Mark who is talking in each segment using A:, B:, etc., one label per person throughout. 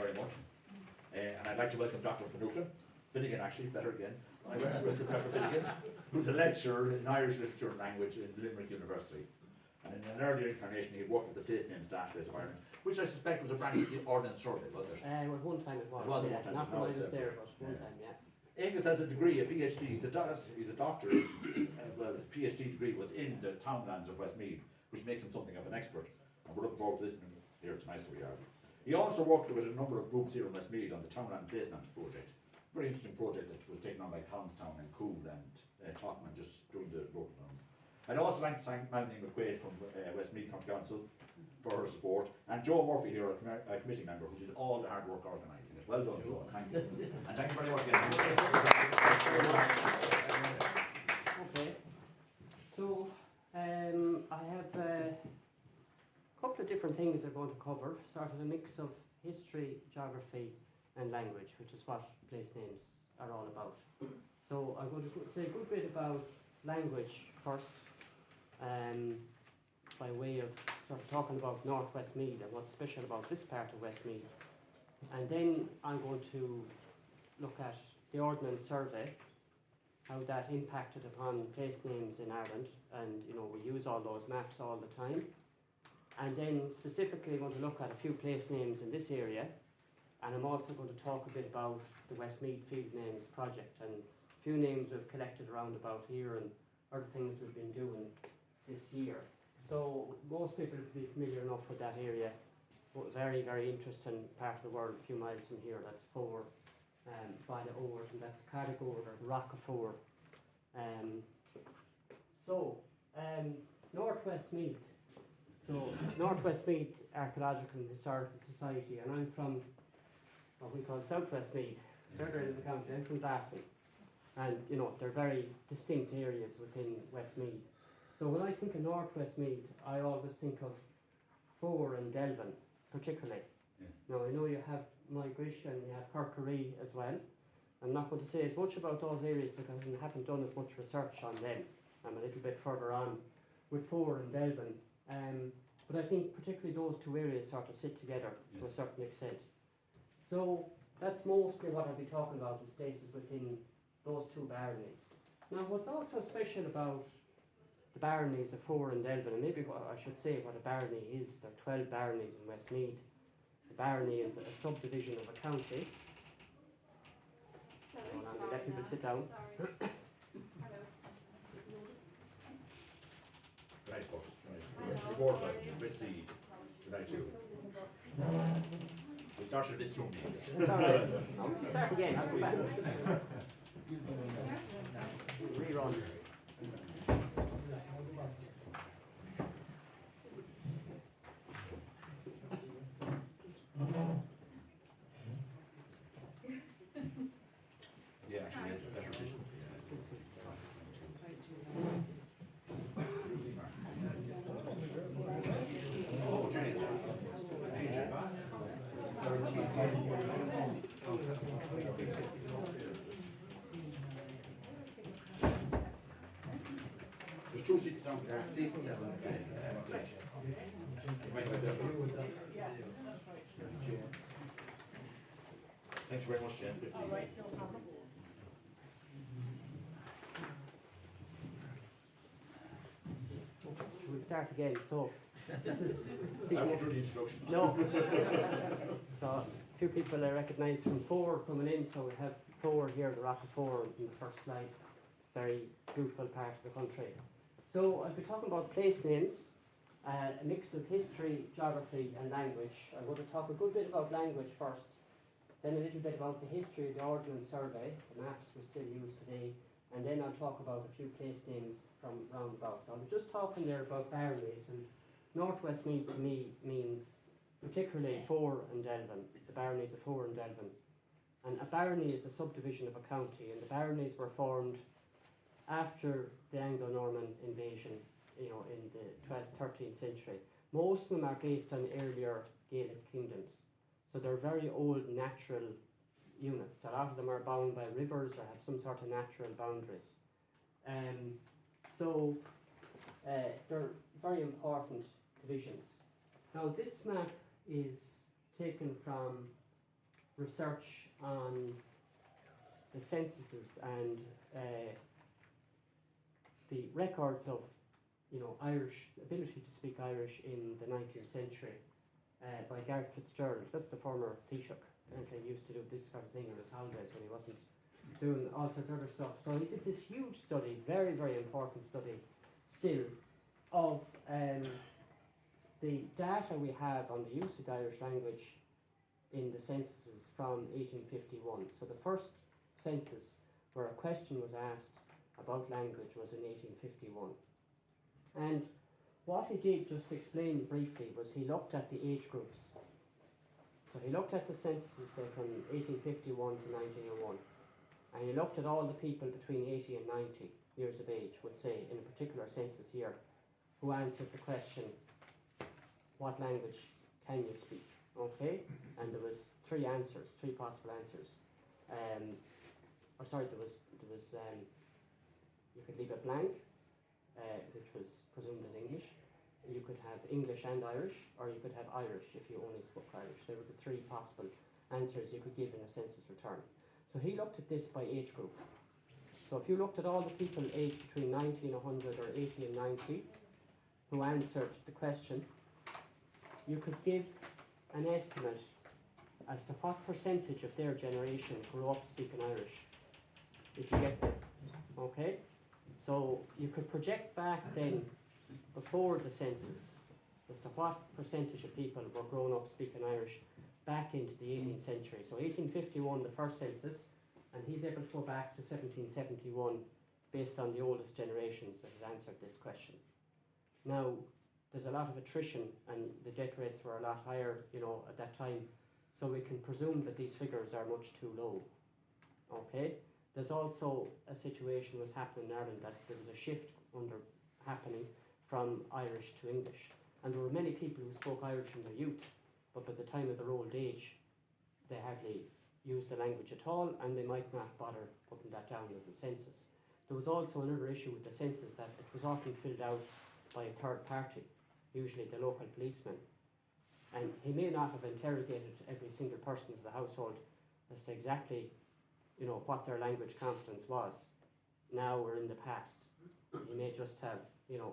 A: very much. And I'd like to welcome Dr. Finnegan actually, better again. I'd like to welcome Dr. Finnegan, who's a lecturer in Irish Literature and Language in Limerick University. And in an earlier incarnation, he worked with the Placenames database of Ireland, which I suspect was a branch of the Ordnance Survey, was it?
B: Well, one time it was,
A: One
B: yeah.
A: time,
B: Not when I was there, but one time, yeah.
A: Aengus has a degree, a PhD. He's a doctor. Well, his PhD degree was in the townlands of Westmeath, which makes him something of an expert. And we're looking forward to listening here tonight, so we are. He also worked with a number of groups here in Westmeath on the Townland Placenames project. Very interesting project that was taken on by Collinstown and Cool and Tottenham just during the local rounds. I'd also like to thank Melanie McQuaid from Westmeath County Council for her support, and Joe Murphy here, a committee member, who did all the hard work organising it. Well done, Joe. Thank you. And thank you very much again.
B: Okay. So, I have a couple of different things I'm going to cover, sort of a mix of history, geography, and language, which is what place names are all about. So I'm going to say a good bit about language first, by way of sort of talking about North Westmeath and what's special about this part of Westmeath. And then I'm going to look at the Ordnance Survey, how that impacted upon place names in Ireland, and we use all those maps all the time. And then specifically I'm going to look at a few place names in this area, and I'm also going to talk a bit about the Westmeath Field Names project and a few names we've collected around about here and other things we've been doing this year. So most people will be familiar enough with that area. Very, very interesting part of the world, a few miles from here. That's Fore, by the Ord, and that's Carrick Ord, or the Rock of Fore. North Westmeath. So North Westmeath Archaeological and Historical Society, and I'm from what we call South Westmeath, further in the county. I'm from Glasson, and they're very distinct areas within Westmeath. So when I think of North Westmeath, I always think of Fore and Delvin, particularly.
A: Yes.
B: Now I know you have Migration, you have Kirkeree as well. I'm not going to say as much about those areas because I haven't done as much research on them. I'm a little bit further on with Fore and Delvin. But I think particularly those two areas sort of sit together to a certain extent. So that's mostly what I'll be talking about, is places within those two baronies. Now what's also special about the baronies of Fore and Delvin, and maybe what I should say what a barony is, there are 12 baronies in Westmeath. A barony is a subdivision of a county. Hold on, let people sit down.
A: Right, folks. Right. Report like let's see. Right, you. We started a bit soon.
B: It's all right. I'll start again. I'll go back. Rerun.
A: Yeah, actually, it's a better position. Oh, change. There's two seats down there. Thank you very much, Jen.
C: All right, no problem.
B: We'll start again. So this is
A: I won't do the introduction.
B: No. So a few people I recognise from Fore coming in. So we have Fore here, the Rock of Fore in the first slide. Very beautiful part of the country. So I'll be talking about place names, a mix of history, geography and language. I'm going to talk a good bit about language first, then a little bit about the history of the Ordnance Survey, the maps we still use today, and then I'll talk about a few place names from roundabouts. So I was just talking there about baronies, and North Westmeath to me means particularly Fore and Delvin, the baronies of Fore and Delvin. And a barony is a subdivision of a county, and the baronies were formed after the Anglo-Norman invasion, in the 12th, 13th century. Most of them are based on earlier Gaelic kingdoms. So they're very old natural units. A lot of them are bound by rivers or have some sort of natural boundaries. So they're very important divisions. Now this map is taken from research on the censuses and the records of, Irish ability to speak Irish in the 19th century by Gareth Fitzgerald. That's the former Taoiseach, and he used to do this kind of thing in his holidays when he wasn't doing all sorts of other stuff. So he did this huge study, very, very important study still, of the data we have on the use of the Irish language in the censuses from 1851. So the first census where a question was asked about language was in 1851. And what he did, just to explain briefly, was he looked at the age groups. So he looked at the censuses, say, from 1851 to 1901. And he looked at all the people between 80 and 90 years of age, would say, in a particular census year, who answered the question, what language can you speak? Okay? And there was three possible answers. You could leave it blank, which was presumed as English. You could have English and Irish, or you could have Irish if you only spoke Irish. They were the three possible answers you could give in a census return. So he looked at this by age group. So if you looked at all the people aged between 90 and 100 or 80 and 90 who answered the question, you could give an estimate as to what percentage of their generation grew up speaking Irish, if you get that. Okay? So you could project back then, before the census, as to what percentage of people were grown up speaking Irish back into the 18th century. So 1851, the first census, and he's able to go back to 1771 based on the oldest generations that have answered this question. Now, there's a lot of attrition, and the death rates were a lot higher, at that time, so we can presume that these figures are much too low. Okay? There's also a situation was happening in Ireland that there was a shift happening from Irish to English, and there were many people who spoke Irish in their youth, but by the time of their old age, they hardly used the language at all, and they might not bother putting that down as a census. There was also another issue with the census, that it was often filled out by a third party, usually the local policeman, and he may not have interrogated every single person of the household as to exactly what their language competence was now or in the past. He may just have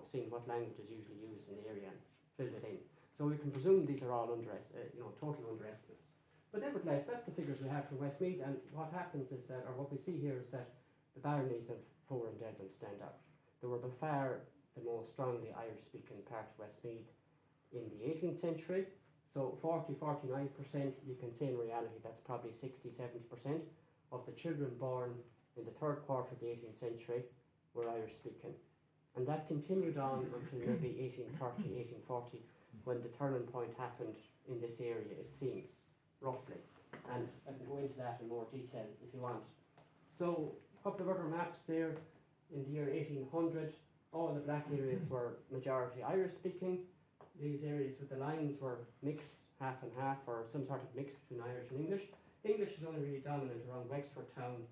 B: seen what language is usually used in the area and filled it in. So we can presume these are all total underestimates. But nevertheless, that's the figures we have for Westmeath, and what happens is that, or what we see here is that the baronies of Fore and Devon stand out. They were by far the most strongly Irish-speaking part of Westmeath in the 18th century. So 49%, you can say in reality that's probably 60-70% of the children born in the third quarter of the 18th century were Irish-speaking. And that continued on until maybe 1830, 1840, when the turning point happened in this area, it seems, roughly. And I can go into that in more detail if you want. So a couple of other maps there. In the year 1800, all the black areas were majority Irish-speaking. These areas with the lines were mixed, half and half, or some sort of mix between Irish and English. English is only really dominant around Wexford town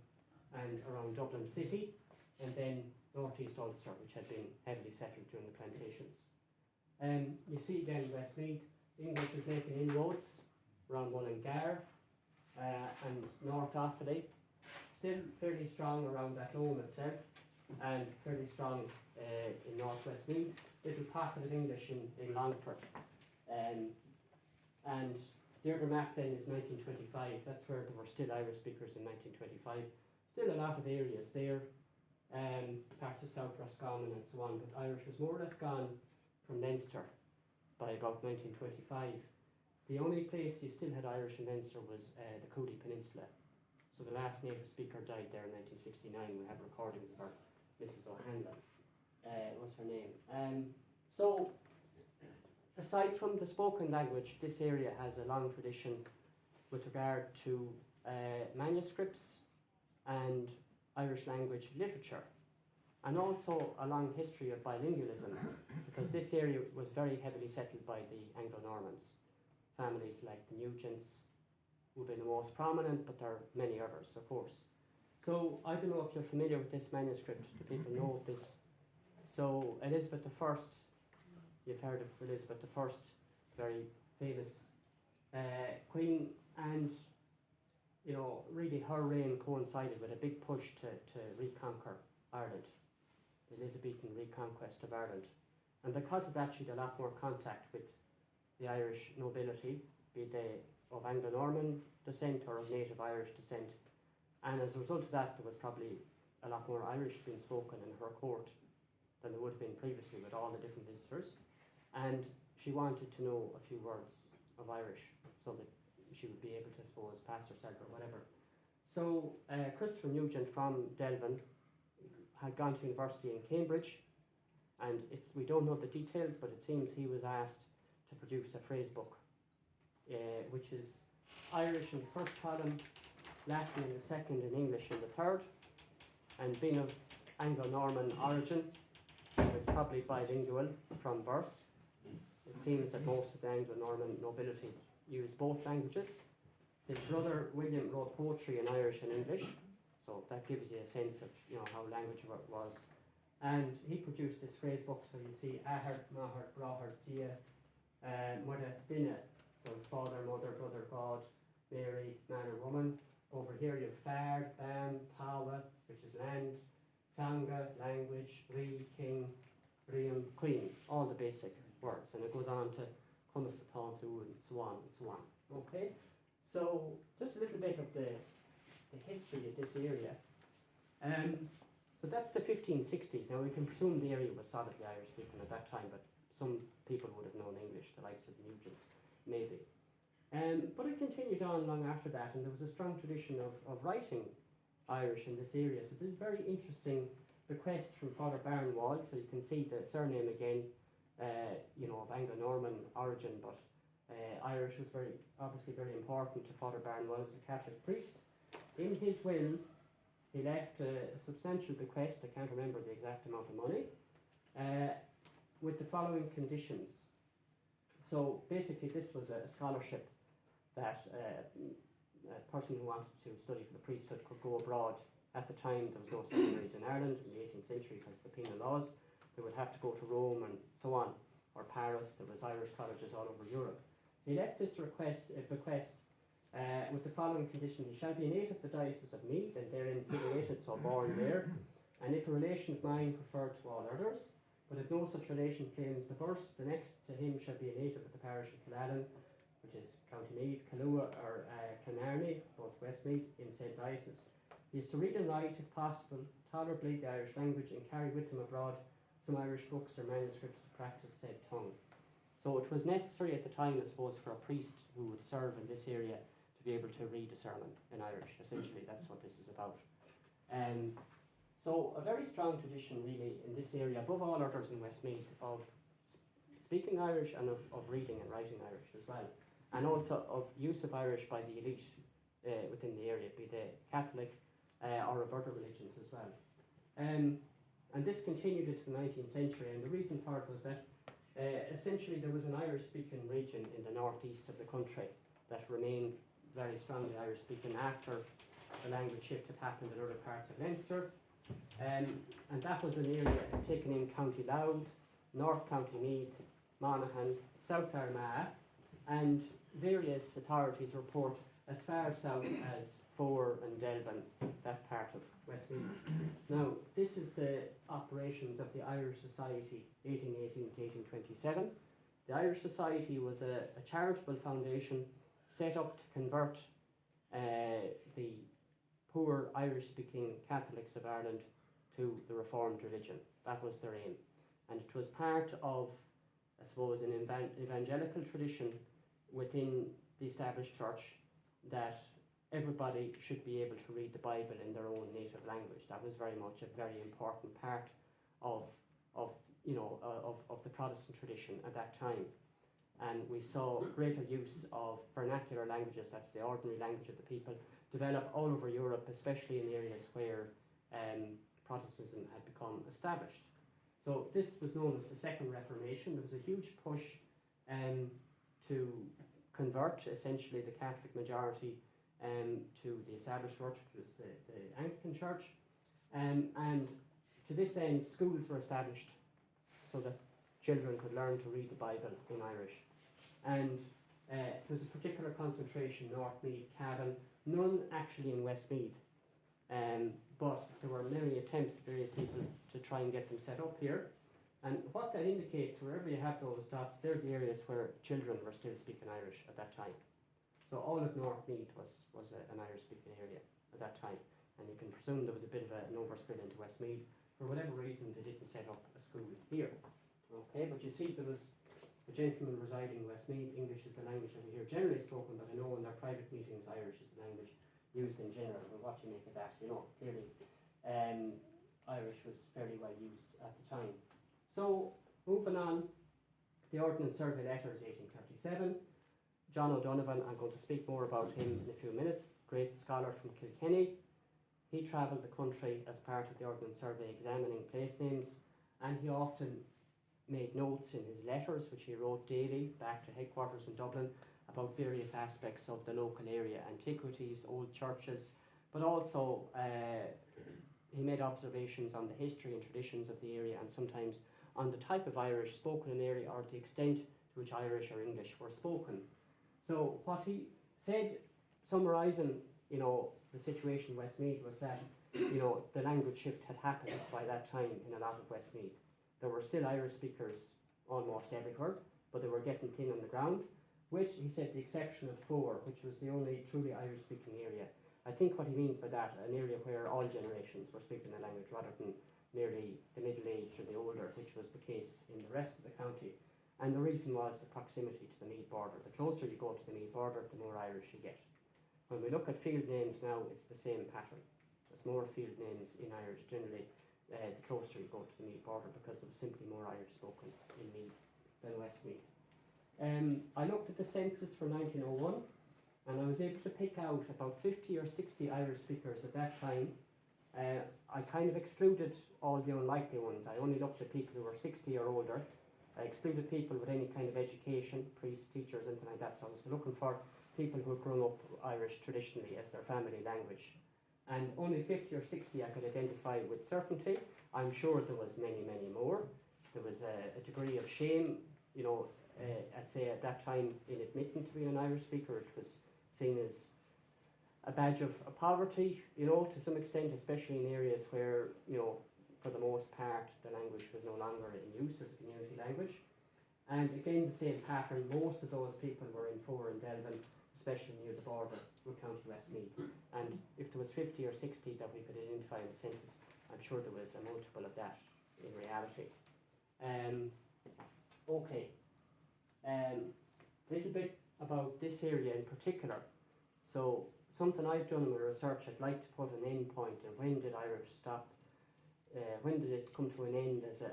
B: and around Dublin city, and then northeast Ulster, which had been heavily settled during the plantations. You see then Westmeath, English is making inroads around Mullingar and North Offaly, still fairly strong around that Athlone itself, and fairly strong in North Westmeath. Little pocket of English in Longford. And the other map then is 1925. That's where there were still Irish speakers in 1925. Still a lot of areas there, parts of South Roscommon and so on, but Irish was more or less gone from Leinster by about 1925. The only place you still had Irish in Leinster was the Cooley Peninsula. So the last native speaker died there in 1969. We have recordings of her, Mrs. O'Hanlon. What's her name? So aside from the spoken language, this area has a long tradition with regard to manuscripts and Irish language literature, and also a long history of bilingualism, because this area was very heavily settled by the Anglo-Normans. Families like the Nugents would be the most prominent, but there are many others, of course. So I don't know if you're familiar with this manuscript, do people know of this? So Elizabeth I, you've heard of Elizabeth I, very famous queen, and really her reign coincided with a big push to reconquer Ireland, the Elizabethan reconquest of Ireland. And because of that, she had a lot more contact with the Irish nobility, be they of Anglo-Norman descent or of native Irish descent. And as a result of that, there was probably a lot more Irish being spoken in her court than there would have been previously with all the different visitors. And she wanted to know a few words of Irish so that she would be able to, I suppose, pass herself or whatever. So Christopher Nugent from Delvin had gone to university in Cambridge, and we don't know the details, but it seems he was asked to produce a phrase book, which is Irish in the first column, Latin in the second, and English in the third. And being of Anglo-Norman origin, he was probably bilingual from birth. It seems that most of the Anglo-Norman nobility used both languages. His brother William wrote poetry in Irish and English, so that gives you a sense of how language was. And he produced this phrase book, so you see Ahar, Mahar, Brahar, Dia, Mother, Dinna, so it's father, mother, brother, God, Mary, man or woman. Over here you have Fard, Bam, Tawa, which is land, Tanga, language, Ri, king, Riam, queen, all the basic words. And it goes on to Cumas, Tantu, and so on and so on. Okay? So just a little bit of the history of this area. So that's the 1560s. Now we can presume the area was solidly Irish speaking at that time, but some people would have known English, the likes of Nugents, maybe. But it continued on long after that, and there was a strong tradition of writing Irish in this area. So this is very interesting bequest from Father Barnwall. So you can see the surname again, of Anglo-Norman origin, but Irish was obviously very important to Father Barnwell as a Catholic priest. In his will, he left a substantial bequest, I can't remember the exact amount of money, with the following conditions. So basically this was a scholarship that a person who wanted to study for the priesthood could go abroad. At the time there was no seminaries in Ireland in the 18th century because of the penal laws. They would have to go to Rome and so on, or Paris. There was Irish colleges all over Europe. He left this bequest with the following condition: he shall be a native of the diocese of Meath and therein figurated, so born there, and if a relation of mine preferred to all others, but if no such relation claims the first, the next to him shall be a native of the parish of Killallen, which is County Meath, Callua or Clonarney, both Westmeath, in said diocese. He is to read and write, if possible, tolerably the Irish language and carry with him abroad some Irish books or manuscripts to practice said tongue. So it was necessary at the time, I suppose, for a priest who would serve in this area to be able to read a sermon in Irish. Essentially, that's what this is about. So a very strong tradition, really, in this area, above all others in Westmeath, of speaking Irish and of reading and writing Irish as well. And also of use of Irish by the elite within the area, be they Catholic or of other religions as well. And this continued into the 19th century, and the reason for it was that essentially there was an Irish-speaking region in the northeast of the country that remained very strongly Irish-speaking after the language shift had happened in other parts of Leinster. And that was an area taken in County Louth, North County Meath, Monaghan, South Armagh, and various authorities report as far south as Fore and Delvin, that part of Westmeath. Now, this is the operations of the Irish Society, 1818 to 1827. The Irish Society was a charitable foundation set up to convert the poor Irish-speaking Catholics of Ireland to the Reformed religion. That was their aim. And it was part of, I suppose, an evangelical tradition within the established church that everybody should be able to read the Bible in their own native language. That was very much a very important part of the Protestant tradition at that time. And we saw greater use of vernacular languages, that's the ordinary language of the people, develop all over Europe, especially in areas where Protestantism had become established. So this was known as the Second Reformation. There was a huge push to convert essentially the Catholic majority to the established church, which was the Anglican Church. And to this end, schools were established so that children could learn to read the Bible in Irish. And There was a particular concentration, Northmead, Cavan, none actually in Westmeath. But there were many attempts, various people, to try and get them set up here. And what that indicates, wherever you have those dots, they're the areas where children were still speaking Irish at that time. So all of Northmead was an Irish-speaking area at that time. And you can presume there was a bit of an overspill into Westmeath. For whatever reason, they didn't set up a school here. Okay, but you see there was a gentleman residing in Westmeath. English is the language that we hear generally spoken, but I know in their private meetings, Irish is the language used in general. And what you make of that, clearly Irish was fairly well used at the time. So, moving on, the Ordnance Survey letter is 1837. John O'Donovan, I'm going to speak more about him in a few minutes, great scholar from Kilkenny. He travelled the country as part of the Ordnance Survey examining place names, and he often made notes in his letters, which he wrote daily back to headquarters in Dublin, about various aspects of the local area, antiquities, old churches, but also he made observations on the history and traditions of the area, and sometimes on the type of Irish spoken in the area or the extent to which Irish or English were spoken. So what he said, summarising, the situation in Westmeath, was that, the language shift had happened by that time in a lot of Westmeath. There were still Irish speakers almost everywhere, but they were getting thin on the ground, with, he said, the exception of Four, which was the only truly Irish-speaking area. I think what he means by that, an area where all generations were speaking the language rather than merely the middle-aged or the older, which was the case in the rest of the county. And the reason was the proximity to the Meath border. The closer you go to the Meath border, the more Irish you get. When we look at field names now, it's the same pattern. There's more field names in Irish generally the closer you go to the Meath border, because there was simply more Irish spoken in Meath than Westmeath. I looked at the census for 1901, and I was able to pick out about 50 or 60 Irish speakers at that time. I kind of excluded all the unlikely ones. I only looked at people who were 60 or older. I excluded people with any kind of education, priests, teachers, anything like that. So I was looking for people who had grown up Irish traditionally as their family language. And only 50 or 60 I could identify with certainty. I'm sure there was many, many more. There was a degree of shame, I'd say at that time, in admitting to be an Irish speaker. It was seen as a badge of poverty, to some extent, especially in areas where, for the most part, the language was no longer in use as a community language. And again, the same pattern, most of those people were in Four and Delvin, especially near the border with County Westmeath. And if there was 50 or 60 that we could identify in the census, I'm sure there was a multiple of that in reality. Okay. A little bit about this area in particular. So, something I've done in my research, I'd like to put an end point, and when did Irish stop? When did it come to an end as a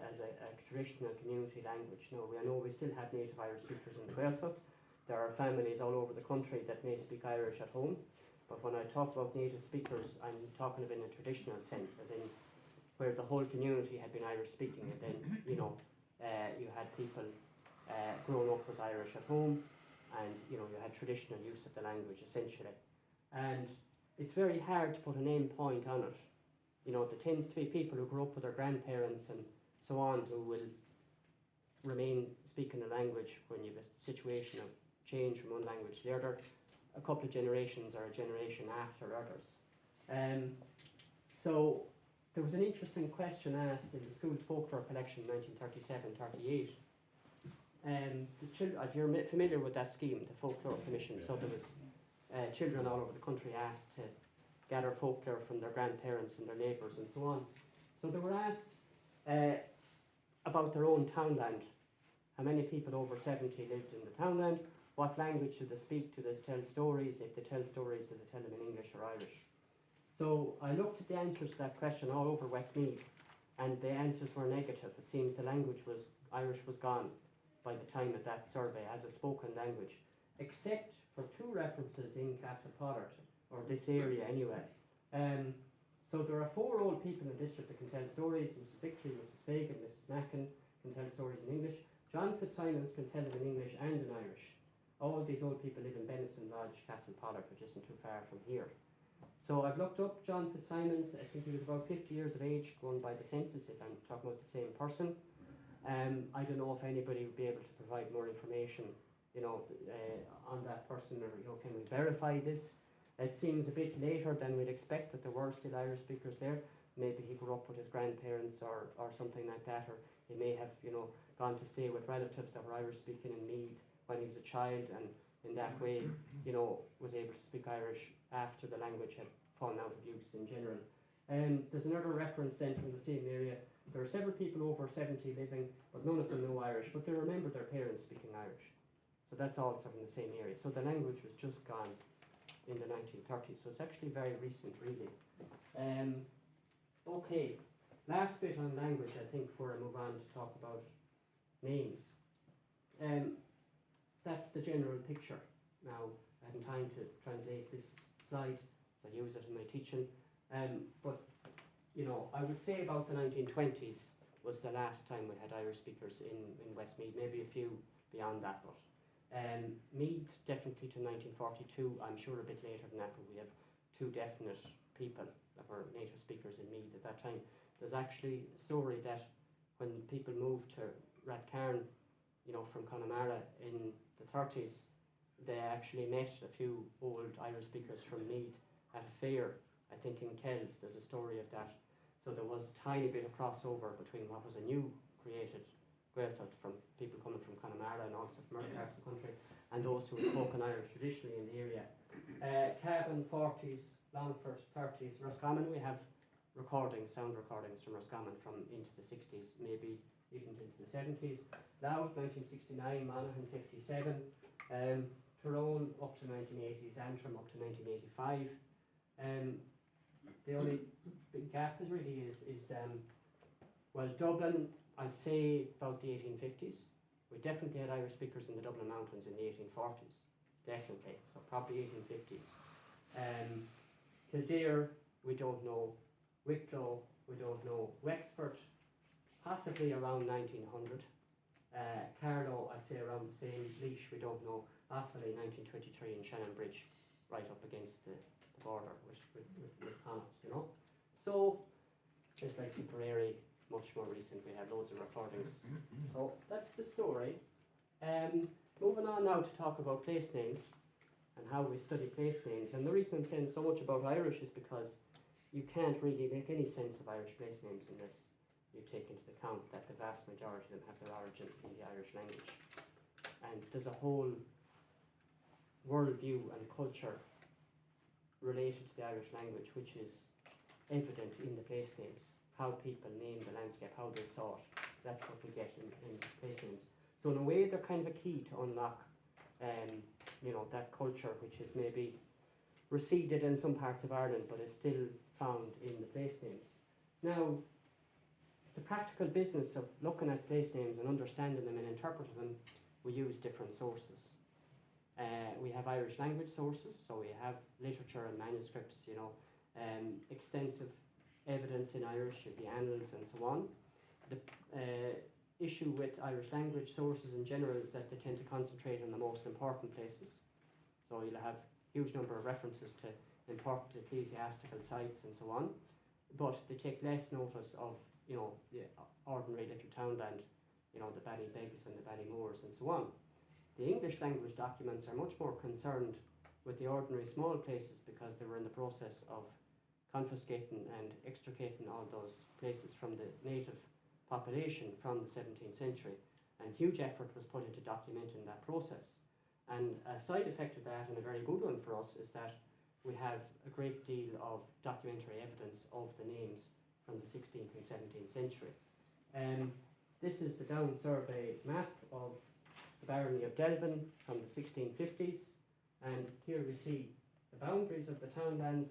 B: traditional community language? Now, I know we still have native Irish speakers in Gaeltacht. There are families all over the country that may speak Irish at home, but when I talk about native speakers, I'm talking of in a traditional sense, as in where the whole community had been Irish speaking, and then, you had people grown up with Irish at home, and, you had traditional use of the language, essentially. And it's very hard to put an end point on it. There tends to be people who grew up with their grandparents and so on who will remain speaking the language when you have a situation of change from one language to the other, a couple of generations or a generation after others. So there was an interesting question asked in the school's folklore collection in 1937-38. If you're familiar with that scheme, the folklore commission, so there was children all over the country asked to gather folklore from their grandparents and their neighbours and so on. So they were asked about their own townland. How many people over 70 lived in the townland? What language do they speak? Do they tell stories? If they tell stories, do they tell them in English or Irish? So I looked at the answers to that question all over Westmeath, and the answers were negative. It seems the Irish was gone by the time of that survey as a spoken language, except for two references in Castlepollard, or this area anyway. So there are 4 old people in the district that can tell stories. Mrs. Victory, Mrs. Fagan, Mrs. Mackin can tell stories in English. John Fitzsimons can tell them in English and in Irish. All of these old people live in Benison Lodge, Castlepollard, which isn't too far from here. So I've looked up John Fitzsimons. I think he was about 50 years of age, going by the census, if I'm talking about the same person. I don't know if anybody would be able to provide more information on that person, or can we verify this? It seems a bit later than we'd expect that there were still Irish speakers there. Maybe he grew up with his grandparents or something like that, or he may have gone to stay with relatives that were Irish speaking in Meath when he was a child, and in that way was able to speak Irish after the language had fallen out of use in general. There's another reference then from the same area. There are several people over 70 living, but none of them know Irish, but they remember their parents speaking Irish. So that's also from the same area. So the language was just gone in the 1930s, so it's actually very recent, really. Okay, last bit on language, I think, before I move on to talk about names. That's the general picture. Now, I haven't time to translate this slide, so I use it in my teaching. But I would say about the 1920s was the last time we had Irish speakers in Westmeath, maybe a few beyond that, but Meath definitely to 1942, I'm sure a bit later than that, but we have two definite people that were native speakers in Meath at that time. There's actually a story that when people moved to Rathcarn, from Connemara in the 30s, they actually met a few old Irish speakers from Meath at a fair, I think in Kells. There's a story of that. So there was a tiny bit of crossover between what was a new created Gaeltacht from people coming from Connemara and also from other parts of the country, and those who had spoken Irish traditionally in the area. Cavan 40s, Longford 30s, Roscommon, we have sound recordings from Roscommon from into the 60s, maybe even into the 70s. Louth 1969, Monaghan 57, Tyrone up to 1980s, Antrim up to 1985. The only big gap is really Dublin, I'd say about the 1850s. We definitely had Irish speakers in the Dublin Mountains in the 1840s, definitely, so probably 1850s. Kildare, we don't know. Wicklow, we don't know. Wexford, possibly around 1900. Carlow, I'd say around the same. Laois, we don't know. Offaly, 1923, and Shannonbridge, right up against the border with Connacht, So, just like Tipperary, much more recent, we have loads of recordings. So, that's the story. Moving on now to talk about place names and how we study place names. And the reason I'm saying so much about Irish is because you can't really make any sense of Irish place names unless you take into account that the vast majority of them have their origin in the Irish language. And there's a whole worldview and culture related to the Irish language which is evident in the place names, how people name the landscape, how they saw it. That's what we get in place names. So in a way they're kind of a key to unlock that culture which is maybe receded in some parts of Ireland but is still found in the place names. Now, the practical business of looking at place names and understanding them and interpreting them, we use different sources. We have Irish language sources, so we have literature and manuscripts, extensive evidence in Irish, the annals and so on. The issue with Irish language sources in general is that they tend to concentrate on the most important places. So you'll have a huge number of references to important ecclesiastical sites and so on, but they take less notice of the ordinary little townland, the Ballybegs and the Ballymoors and so on. The English language documents are much more concerned with the ordinary small places because they were in the process of confiscating and extricating all those places from the native population from the 17th century, and huge effort was put into documenting that process. And a side effect of that, and a very good one for us, is that we have a great deal of documentary evidence of the names from the 16th and 17th century. This is the Down Survey map of the Barony of Delvin from the 1650s, and here we see the boundaries of the townlands,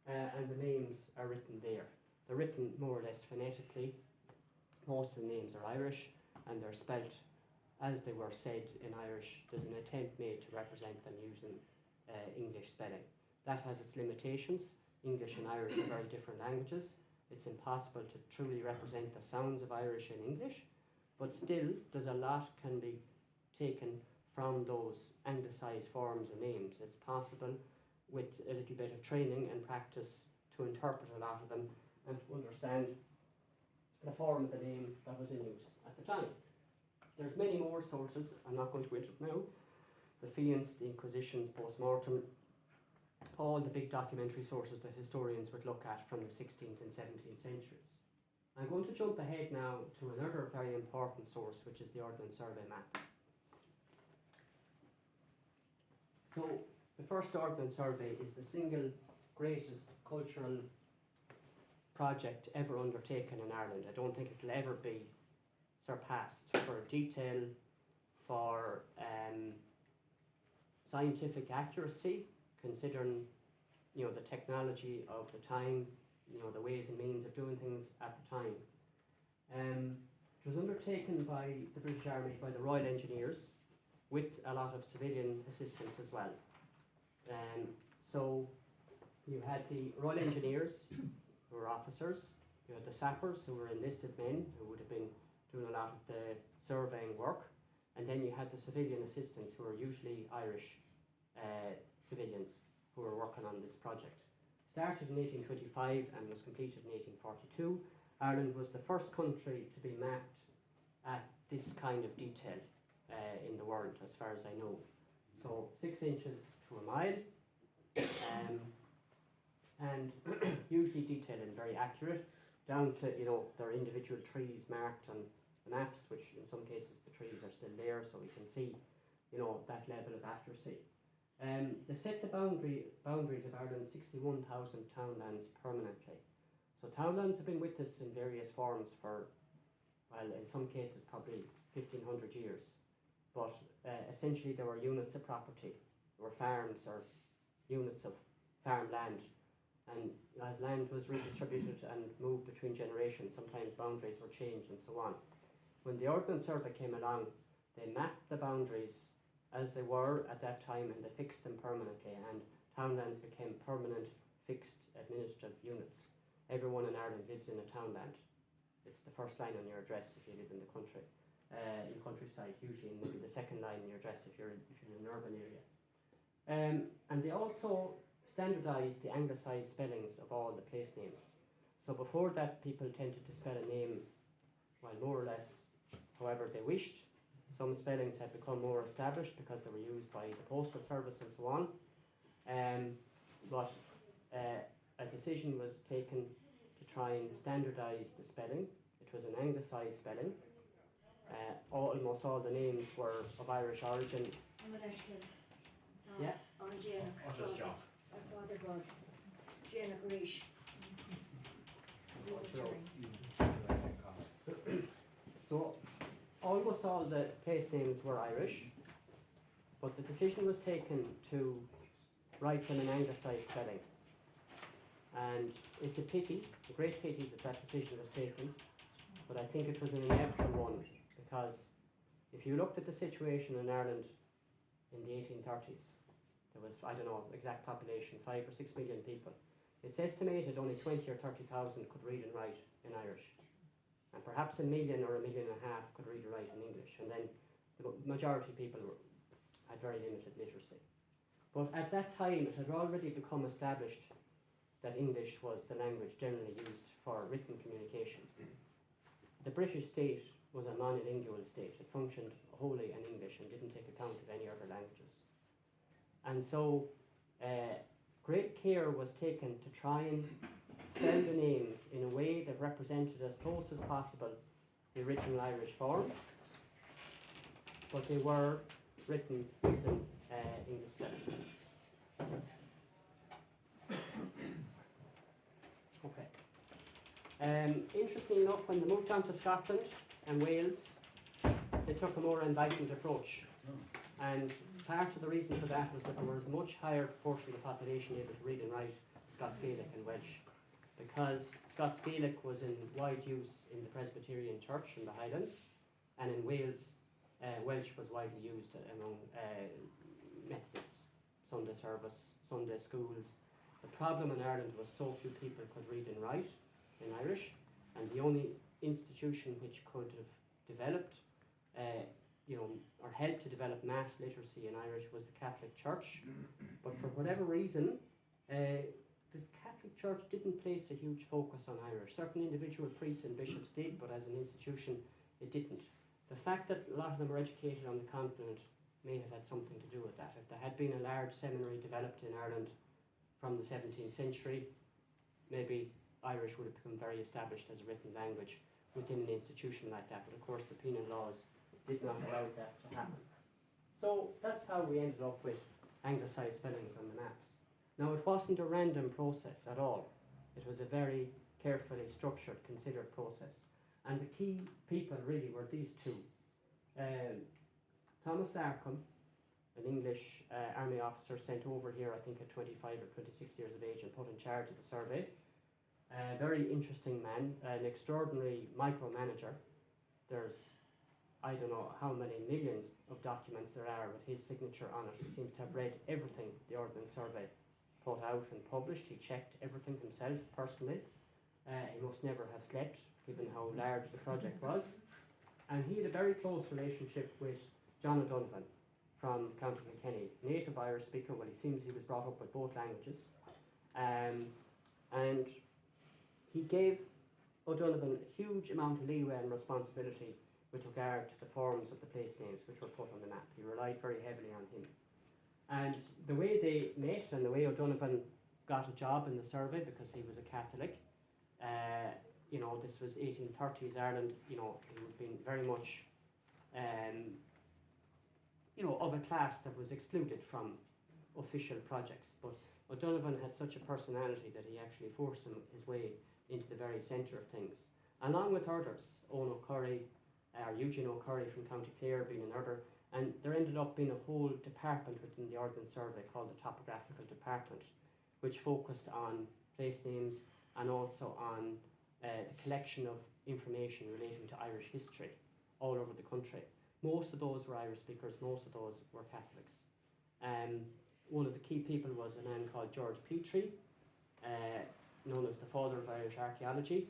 B: and the names are written there. They're written more or less phonetically. Most of the names are Irish, and they're spelt as they were said in Irish. There's an attempt made to represent them using English spelling. That has its limitations. English and Irish are very different languages. It's impossible to truly represent the sounds of Irish and English, but still there's a lot can be taken from those anglicised forms of names. It's possible with a little bit of training and practice to interpret a lot of them and to understand the form of the name that was in use at the time. There's many more sources, I'm not going to go into it now, the Fiends, the Inquisitions, post-mortem, all the big documentary sources that historians would look at from the 16th and 17th centuries. I'm going to jump ahead now to another very important source, which is the Ordnance Survey map. So the first Ordnance Survey is the single greatest cultural project ever undertaken in Ireland. I don't think it'll ever be surpassed for detail, for scientific accuracy, considering the technology of the time, the ways and means of doing things at the time. It was undertaken by the British Army, by the Royal Engineers, with a lot of civilian assistance as well. So you had the Royal Engineers, who were officers, you had the sappers, who were enlisted men, who would have been doing a lot of the surveying work, and then you had the civilian assistants, who were usually Irish civilians, who were working on this project. Started in 1825 and was completed in 1842. Ireland was the first country to be mapped at this kind of detail in the world, as far as I know. So 6 inches to a mile, and hugely detailed and very accurate, down to there are individual trees marked on the maps, which in some cases the trees are still there, so we can see that level of accuracy. They set the boundaries of Ireland's 61,000 townlands permanently. So townlands have been with us in various forms for, well, in some cases probably 1,500 years. But essentially there were units of property, there were farms or units of farmland. And as land was redistributed and moved between generations, sometimes boundaries were changed and so on. When the Ordnance Survey came along, they mapped the boundaries as they were at that time, and they fixed them permanently, and townlands became permanent, fixed administrative units. Everyone in Ireland lives in a townland. It's the first line on your address if you live in the country, in the countryside, usually maybe the second line on your address if you're in an urban area. And they also standardised the anglicised spellings of all the place names. So before that, people tended to spell a name, well, more or less however they wished. Some spellings had become more established because they were used by the postal service and so on. But a decision was taken to try and standardise the spelling. It was an anglicised spelling. Almost all the names were of Irish origin. Yeah.
A: Just John.
B: So almost all the place names were Irish, but the decision was taken to write them in anglicised spelling. And it's a pity, a great pity that decision was taken, but I think it was an inevitable one, because if you looked at the situation in Ireland in the 1830s, there was, I don't know, exact population, 5 or 6 million people. It's estimated only 20 or 30,000 could read and write in Irish. And perhaps 1 million or 1.5 million could read and write in English. And then the majority of people had very limited literacy. But at that time, it had already become established that English was the language generally used for written communication. The British state was a monolingual state. It functioned wholly in English and didn't take account of any other languages. And so great care was taken to try and spell the names in a way that represented as close as possible the original Irish forms, but they were written using English spelling. Okay. Interestingly enough, when they moved on to Scotland and Wales, they took a more enlightened approach. And part of the reason for that was that there was a much higher proportion of the population able to read and write Scots Gaelic and Welsh, because Scots Gaelic was in wide use in the Presbyterian Church in the Highlands, and in Wales, Welsh was widely used among Methodists, Sunday service, Sunday schools. The problem in Ireland was so few people could read and write in Irish, and the only institution which could have developed or helped to develop mass literacy in Irish was the Catholic Church. But for whatever reason, the Catholic Church didn't place a huge focus on Irish. Certain individual priests and bishops did, but as an institution, it didn't. The fact that a lot of them were educated on the continent may have had something to do with that. If there had been a large seminary developed in Ireland from the 17th century, maybe Irish would have become very established as a written language within an institution like that. But of course the penal laws did not allow that to happen. So that's how we ended up with anglicised spellings on the maps. Now it wasn't a random process at all. It was a very carefully structured, considered process. And the key people really were these two. Thomas Larkham, an English army officer sent over here, I think at 25 or 26 years of age and put in charge of the survey. A very interesting man, an extraordinary micromanager. There's, I don't know how many millions of documents there are with his signature on it. He seems to have read everything the Ordnance Survey put out and published. He checked everything himself personally. He must never have slept, given how large the project was. And he had a very close relationship with John O'Donovan from County Kilkenny, native Irish speaker. Well, he seems he was brought up with both languages. And he gave O'Donovan a huge amount of leeway and responsibility with regard to the forms of the place names which were put on the map. He relied very heavily on him. And the way they met and the way O'Donovan got a job in the survey, because he was a Catholic, this was 1830s Ireland, he would have been very much, of a class that was excluded from official projects. But O'Donovan had such a personality that he actually forced his way into the very centre of things, along with others, Eugene O'Curry from County Clare being another, and there ended up being a whole department within the Ordnance Survey called the Topographical Department, which focused on place names and also on the collection of information relating to Irish history all over the country. Most of those were Irish speakers, most of those were Catholics. One of the key people was a man called George Petrie, known as the father of Irish archaeology,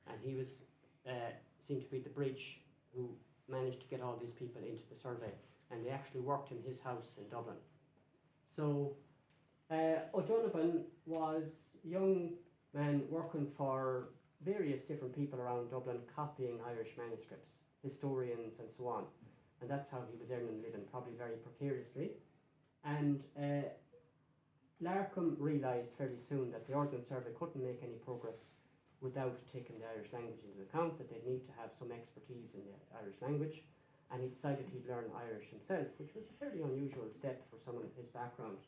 B: and he was seemed to be the bridge who managed to get all these people into the survey, and they actually worked in his house in Dublin. So O'Donovan was a young man working for various different people around Dublin, copying Irish manuscripts, historians and so on, and that's how he was earning a living, probably very precariously. And Larkham realised fairly soon that the Ordnance Survey couldn't make any progress without taking the Irish language into account, that they'd need to have some expertise in the Irish language, and he decided he'd learn Irish himself, which was a fairly unusual step for someone of his background.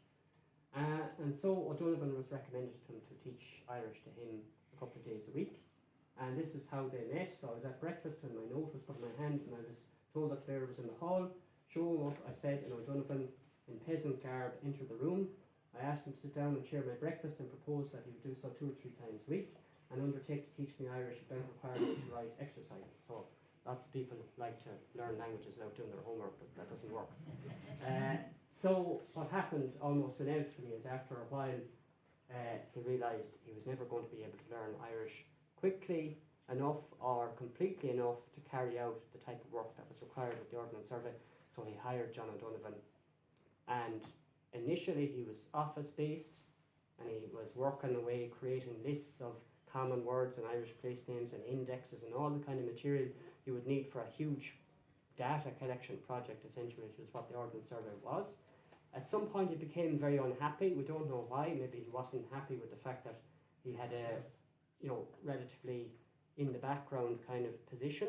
B: And so O'Donovan was recommended to him to teach Irish to him a couple of days a week, and this is how they met. So I was at breakfast and my note was put in my hand, and I was told that Claire was in the hall. Showing up, I said, and O'Donovan, in peasant garb, entered the room. I asked him to sit down and share my breakfast and proposed that he would do so 2 or 3 times a week and undertake to teach me Irish without requirement to write exercises. So lots of people like to learn languages without doing their homework, but that doesn't work. So what happened almost inevitably is after a while he realised he was never going to be able to learn Irish quickly enough or completely enough to carry out the type of work that was required with the Ordnance Survey. So he hired John O'Donovan, and initially he was office based and he was working away creating lists of common words and Irish place names and indexes and all the kind of material you would need for a huge data collection project, essentially, which was what the Ordnance Survey was. At some point he became very unhappy. We don't know why. Maybe he wasn't happy with the fact that he had a relatively in the background kind of position,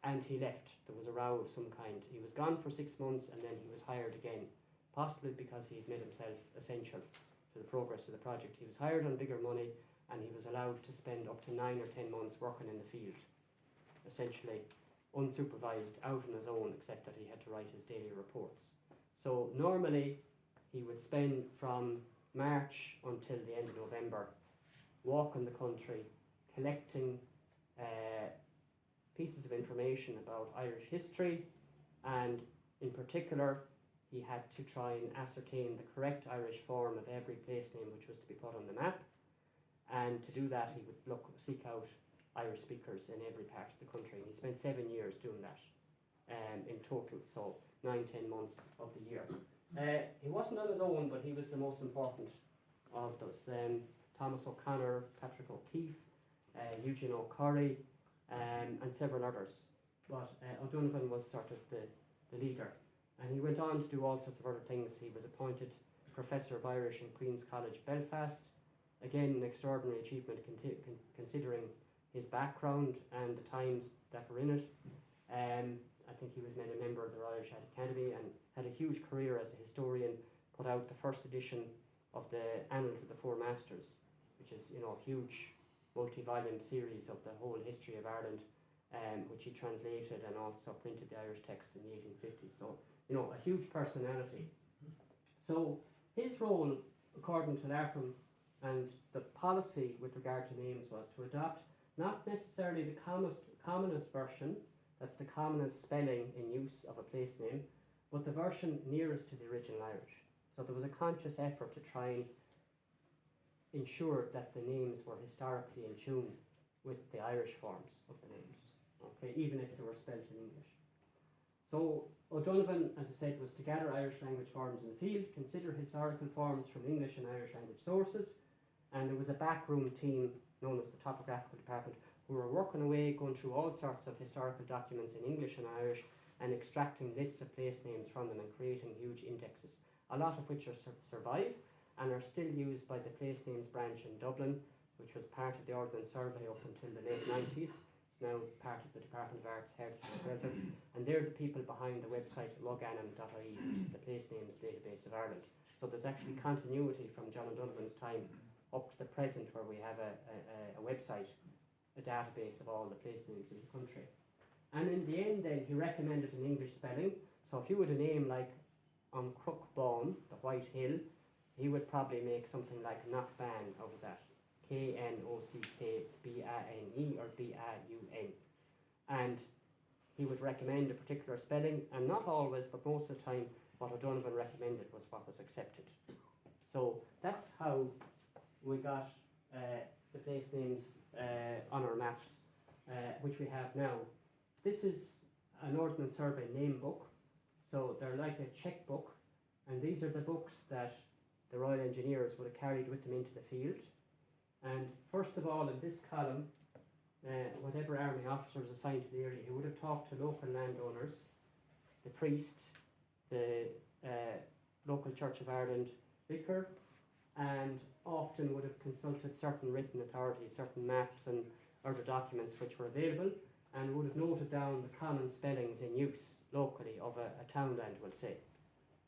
B: and he left. There was a row of some kind. He was gone for 6 months and then he was hired again, possibly because he had made himself essential to the progress of the project. He was hired on bigger money and he was allowed to spend up to 9 or 10 months working in the field, essentially unsupervised, out on his own, except that he had to write his daily reports. So normally he would spend from March until the end of November walking the country, collecting pieces of information about Irish history, and in particular he had to try and ascertain the correct Irish form of every place name which was to be put on the map, and to do that he would seek out Irish speakers in every part of the country, and he spent 7 years doing that in total, so 9-10 months of the year. He wasn't on his own, but he was the most important of those. Thomas O'Connor, Patrick O'Keefe, Eugene O'Curry, and several others. But O'Donovan was sort of the leader. And he went on to do all sorts of other things. He was appointed Professor of Irish in Queen's College, Belfast. Again, an extraordinary achievement considering his background and the times that were in it. I think he was made a member of the Royal Academy and had a huge career as a historian, put out the first edition of the Annals of the Four Masters, which is, a huge multi-volume series of the whole history of Ireland, which he translated and also printed the Irish text in the 1850s. So, a huge personality. So his role, according to Larkham, and the policy with regard to names was to adopt not necessarily the commonest version, that's the commonest spelling in use of a place name, but the version nearest to the original Irish. So there was a conscious effort to try and ensure that the names were historically in tune with the Irish forms of the names, okay, even if they were spelled in English. So O'Donovan, as I said, was to gather Irish language forms in the field, consider historical forms from English and Irish language sources, and there was a backroom team known as the Topographical Department who were working away, going through all sorts of historical documents in English and Irish and extracting lists of place names from them and creating huge indexes, a lot of which are survive and are still used by the Place Names branch in Dublin, which was part of the Ordnance Survey up until the late 90s. It's now part of the Department of Arts, Heritage and Heritage, and they're the people behind the website loganum.ie, which is the Place Names database of Ireland. So there's actually continuity from John O'Donovan's time up to the present, where we have a website, a database of all the place names in the country. And in the end then, he recommended an English spelling. So if you had a name like on Crookbawn, the White Hill, he would probably make something like Knockban out of that. Knockbane or Baun. And he would recommend a particular spelling, and not always, but most of the time, what O'Donovan recommended was what was accepted. So that's how we got the place names on our maps, which we have now. This is an Ordnance Survey name book, so they're like a checkbook, and these are the books that the Royal Engineers would have carried with them into the field. And first of all, in this column, whatever army officer was assigned to the area, he would have talked to local landowners, the priest, the local Church of Ireland vicar, and often would have consulted certain written authorities, certain maps and other documents which were available, and would have noted down the common spellings in use locally of a townland, we'll say.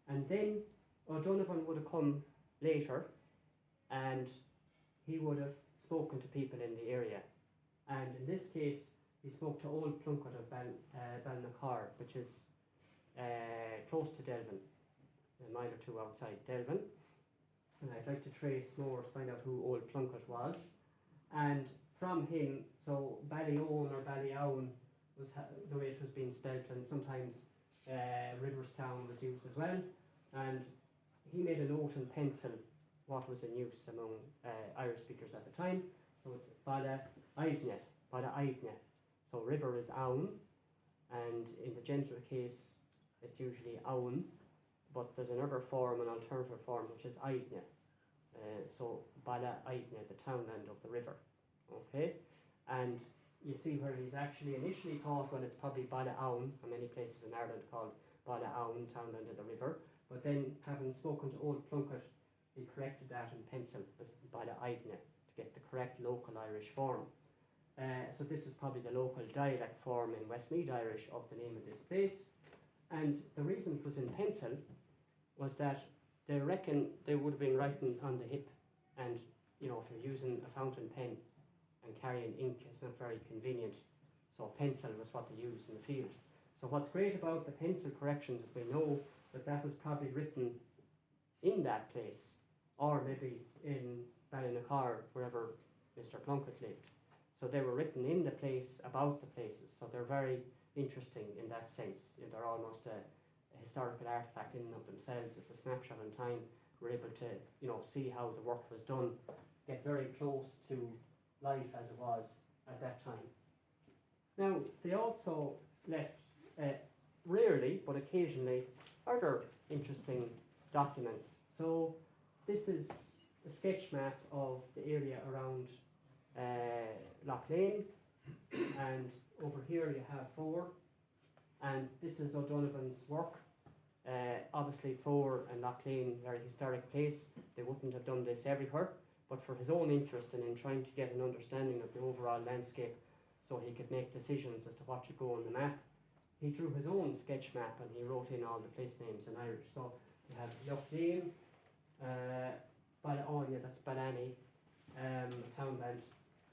B: And then O'Donovan would have come later, and he would have spoken to people in the area. And in this case, he spoke to Old Plunkett of Balnacar, which is close to Delvin, a mile or two outside Delvin. And I'd like to trace more to find out who Old Plunkett was. And from him, so Ballyown or Ballyown was the way it was being spelled, and sometimes Riverstown was used as well. And he made a note in pencil what was in use among Irish speakers at the time. So it's Bala Aivne. So river is Aun, and in the genitive case, it's usually Aun, but there's another form, an alternative form, which is Aivne. So Bala Aivne, the townland of the river. Okay, and you see where he's actually initially thought, well, it's probably Bala Aun, and many places in Ireland called Bala Aun, townland of the river. But then, having spoken to Old Plunkett, he corrected that in pencil as Bala Aivne to get the correct local Irish form. So this is probably the local dialect form in Westmeath Irish of the name of this place. And the reason it was in pencil was that they reckon they would have been writing on the hip, and if you're using a fountain pen and carrying ink, it's not very convenient. So pencil was what they used in the field. So what's great about the pencil corrections is we know that was probably written in that place, or maybe in Ballynacar, wherever Mr. Plunkett lived. So they were written in the place, about the places. So they're very interesting in that sense. They're almost a historical artifact in and of themselves. It's a snapshot in time. We're able to, see how the work was done, get very close to life as it was at that time. Now, they also left, rarely, but occasionally, other interesting documents. So this is a sketch map of the area around Lough Lane, and over here you have Fore, and this is O'Donovan's work, Obviously, Fore and Loughlane, very historic place. They wouldn't have done this everywhere, but for his own interest and in trying to get an understanding of the overall landscape, so he could make decisions as to what should go on the map, he drew his own sketch map and he wrote in all the place names in Irish. So you have Loughlane, that's Ballany, Townland,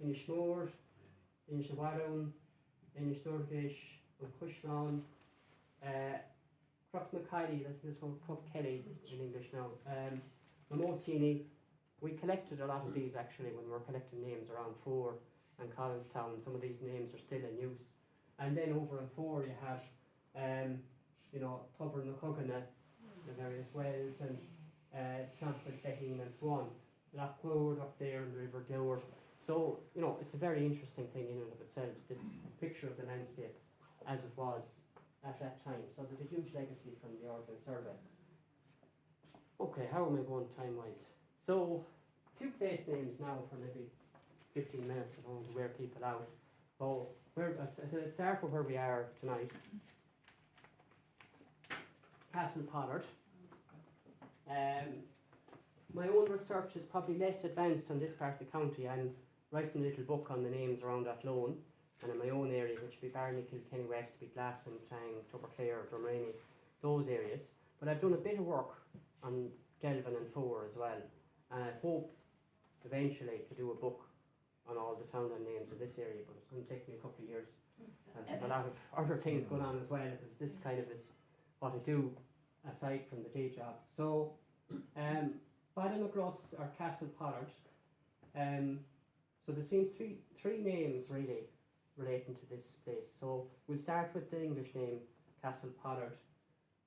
B: Inishmore, Inishawadon, Inishdorgish, Cushnawn, Crockmacally, let's go Crock Kelly in English now. Mamotini. We collected a lot of these actually when we were collecting names around Fore and Collinstown. Some of these names are still in use. And then over in Fore you have, Tubber na Coganna, the various wells, and Champlain, Feheen and so on. Loch Clwyd up there in the River Dowr. So, it's a very interesting thing in and of itself, this picture of the landscape as it was at that time. So there's a huge legacy from the Ordnance Survey. Okay, how am I going time-wise? So, a few place names now for maybe 15 minutes if I want to wear people out. So, let's start with where we are tonight. Castle Pollard. My own research is probably less advanced on this part of the county. I'm writing a little book on the names around Athlone, and in my own area, which would be Barney, Kilkenny West, be Glasson, Tang, Tubberclare, Drumrainey, those areas. But I've done a bit of work on Delvin and Fore as well, and I hope eventually to do a book on all the townland names of this area, but it's going to take me a couple of years. There's a lot of other things going on as well, because this kind of is what I do aside from the day job. So, Ballinacross or Castle Pollard. So there seems three names really relating to this place. So we'll start with the English name, Castle Pollard.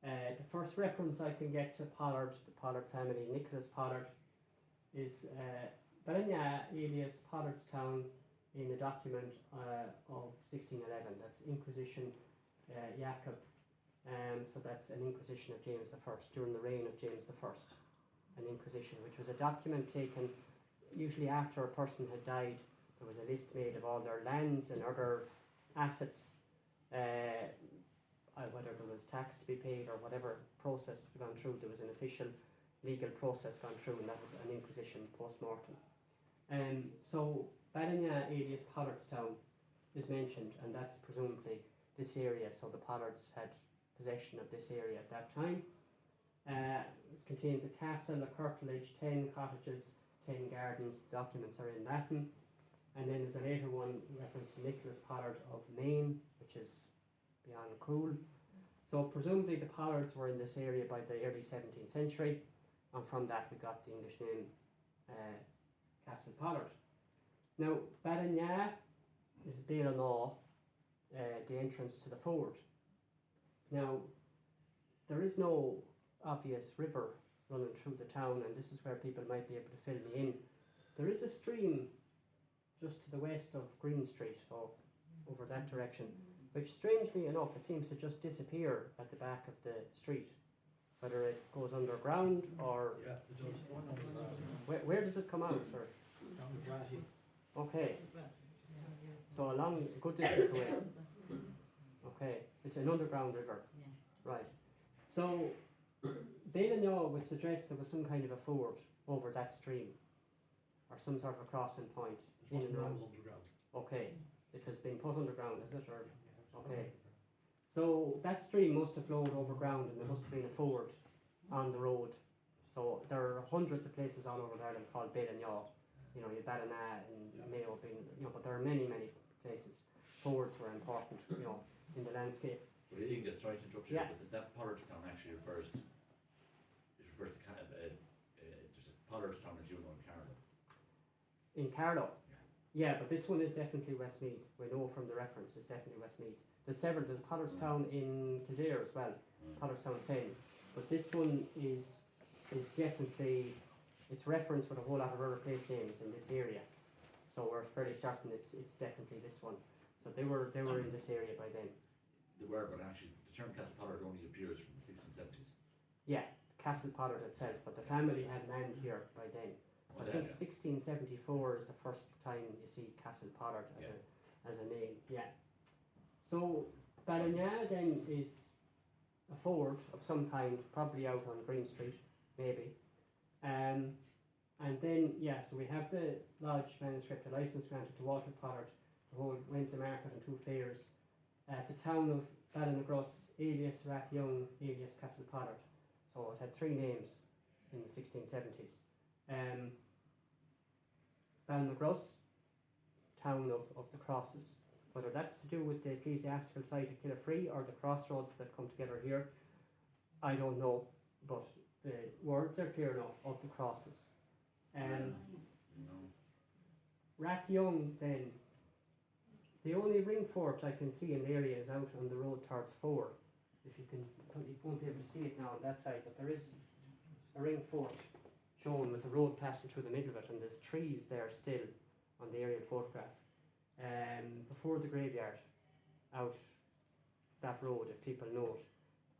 B: The first reference I can get to Pollard, the Pollard family, Nicholas Pollard, is Ballinya alias Pollardstown in a document of 1611. That's Inquisition Jacob. So that's an inquisition of James I during the reign of James I. An inquisition, which was a document taken usually after a person had died. There was a list made of all their lands and other assets, whether there was tax to be paid or whatever process to be gone through. There was an official legal process gone through, and that was an inquisition post-mortem. So Ballinya alias Pollardstown is mentioned, and that's presumably this area. So the Pollards had possession of this area at that time. It contains a castle, a curtilage, 10 cottages, 10 gardens. The documents are in Latin. And then there's a later one reference to Nicholas Pollard of Maine, which is beyond cool. So presumably the Pollards were in this area by the early 17th century, and from that we got the English name Castle Pollard. Now Ballinya is Ballinall, the entrance to the ford. Now there is no obvious river running through the town, and this is where people might be able to fill me in. There is a stream just to the west of Green Street, or over that direction, which strangely enough it seems to just disappear at the back of the street, whether it goes underground or
C: it does.
B: where does it come out, sir?
C: Down the Bratty.
B: Okay, so a good distance away. Okay, it's an underground river, right? So Ballinya would suggest there was some kind of a ford over that stream, or some sort of a crossing point. In and out.
C: Underground.
B: Okay, it has been put underground, is it? Or okay, so that stream must have flowed overground, and there must have been a ford on the road. So there are hundreds of places all over Ireland called Ballinya. You have Ballina and Mayo being, but there are many places. Fords were important, in the landscape.
A: But Aengus, sorry to interrupt you,
B: Yeah.
A: but that Pollardstown actually refers to there's a Pollardstown as you know in Carlow.
B: In Carlow? Yeah, but this one is definitely Westmeath. We know from the reference it's definitely Westmeath. There's a Pollardstown in Kildare as well, Pollardstown Fen. But this one is definitely, it's referenced with a whole lot of other place names in this area. So we're fairly certain it's definitely this one. So they were in this area by then.
A: They were, but actually the term Castle Pollard only appears from the 1670s.
B: Yeah, Castle Pollard itself, but the family had land here by then. So I think 1674 is the first time you see Castle Pollard as a name. Yeah. So Ballinya then is a ford of some kind, probably out on Green Street, maybe. And then, yeah, so we have the lodge manuscript, a license granted to Walter Pollard to hold Wednesday Market and 2 fairs at the town of Ballinagruss, alias Rathyoung, alias Castle Pollard. So it had 3 names in the 1670s. Ballinagruss, town of the crosses. Whether that's to do with the ecclesiastical site at Killafree or the crossroads that come together here, I don't know, but the words are clear enough of the crosses. Rathyoung then, the only ring fort I can see in the area is out on the road towards 4. If you can, you won't be able to see it now on that side, but there is a ring fort shown with the road passing through the middle of it, and there's trees there still on the aerial photograph. Before the graveyard, out that road, if people know it.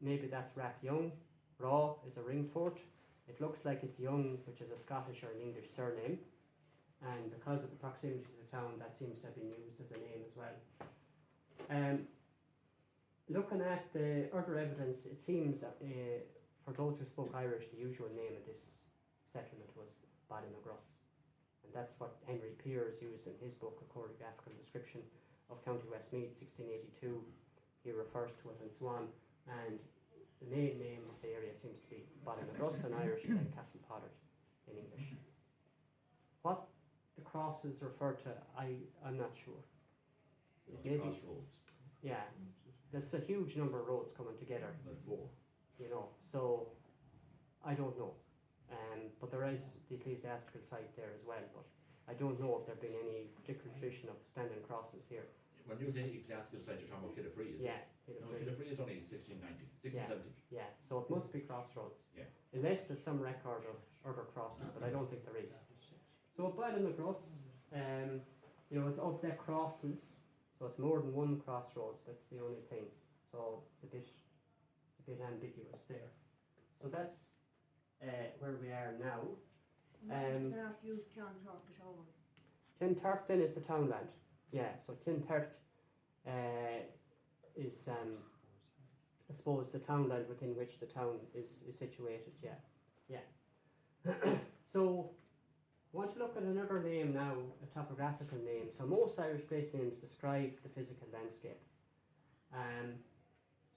B: Maybe that's Rathyoung. Raw is a ring fort. It looks like it's Young, which is a Scottish or an English surname, and because of the proximity to the town, that seems to have been used as a name as well. Looking at the other evidence, it seems for those who spoke Irish, the usual name of this settlement was Ballinagruss. And that's what Henry Peers used in his book, A Chorographical Description of County Westmeath, 1682. He refers to it and so on. And the main name of the area seems to be Ballinagruss in Irish and then Castle Pollard in English. What the crosses refer to, I'm not sure. Maybe,
A: crossroads.
B: yeah, there's a huge number of roads coming together.
A: There's 4.
B: You know, so I don't know. But there is the ecclesiastical site there as well, but I don't know if there been any particular tradition of standing crosses here.
A: When you say ecclesiastical site, you're talking about Killafree, is
B: Yeah,
A: it? No, Killafree is only 1690, 1670.
B: yeah, so it must be crossroads.
A: Yeah.
B: Unless there's some record of other crosses, but I don't think there is. So Ballinagruss, you know, it's of their crosses, so it's more than one crossroads, that's the only thing. So it's a bit ambiguous there. So that's where we are now.
D: After you can't talk at all.
B: Kintark then is the townland. Yeah, so Kintark is, I suppose, the townland within which the town is situated. Yeah. So, I want to look at another name now, a topographical name. So most Irish place names describe the physical landscape.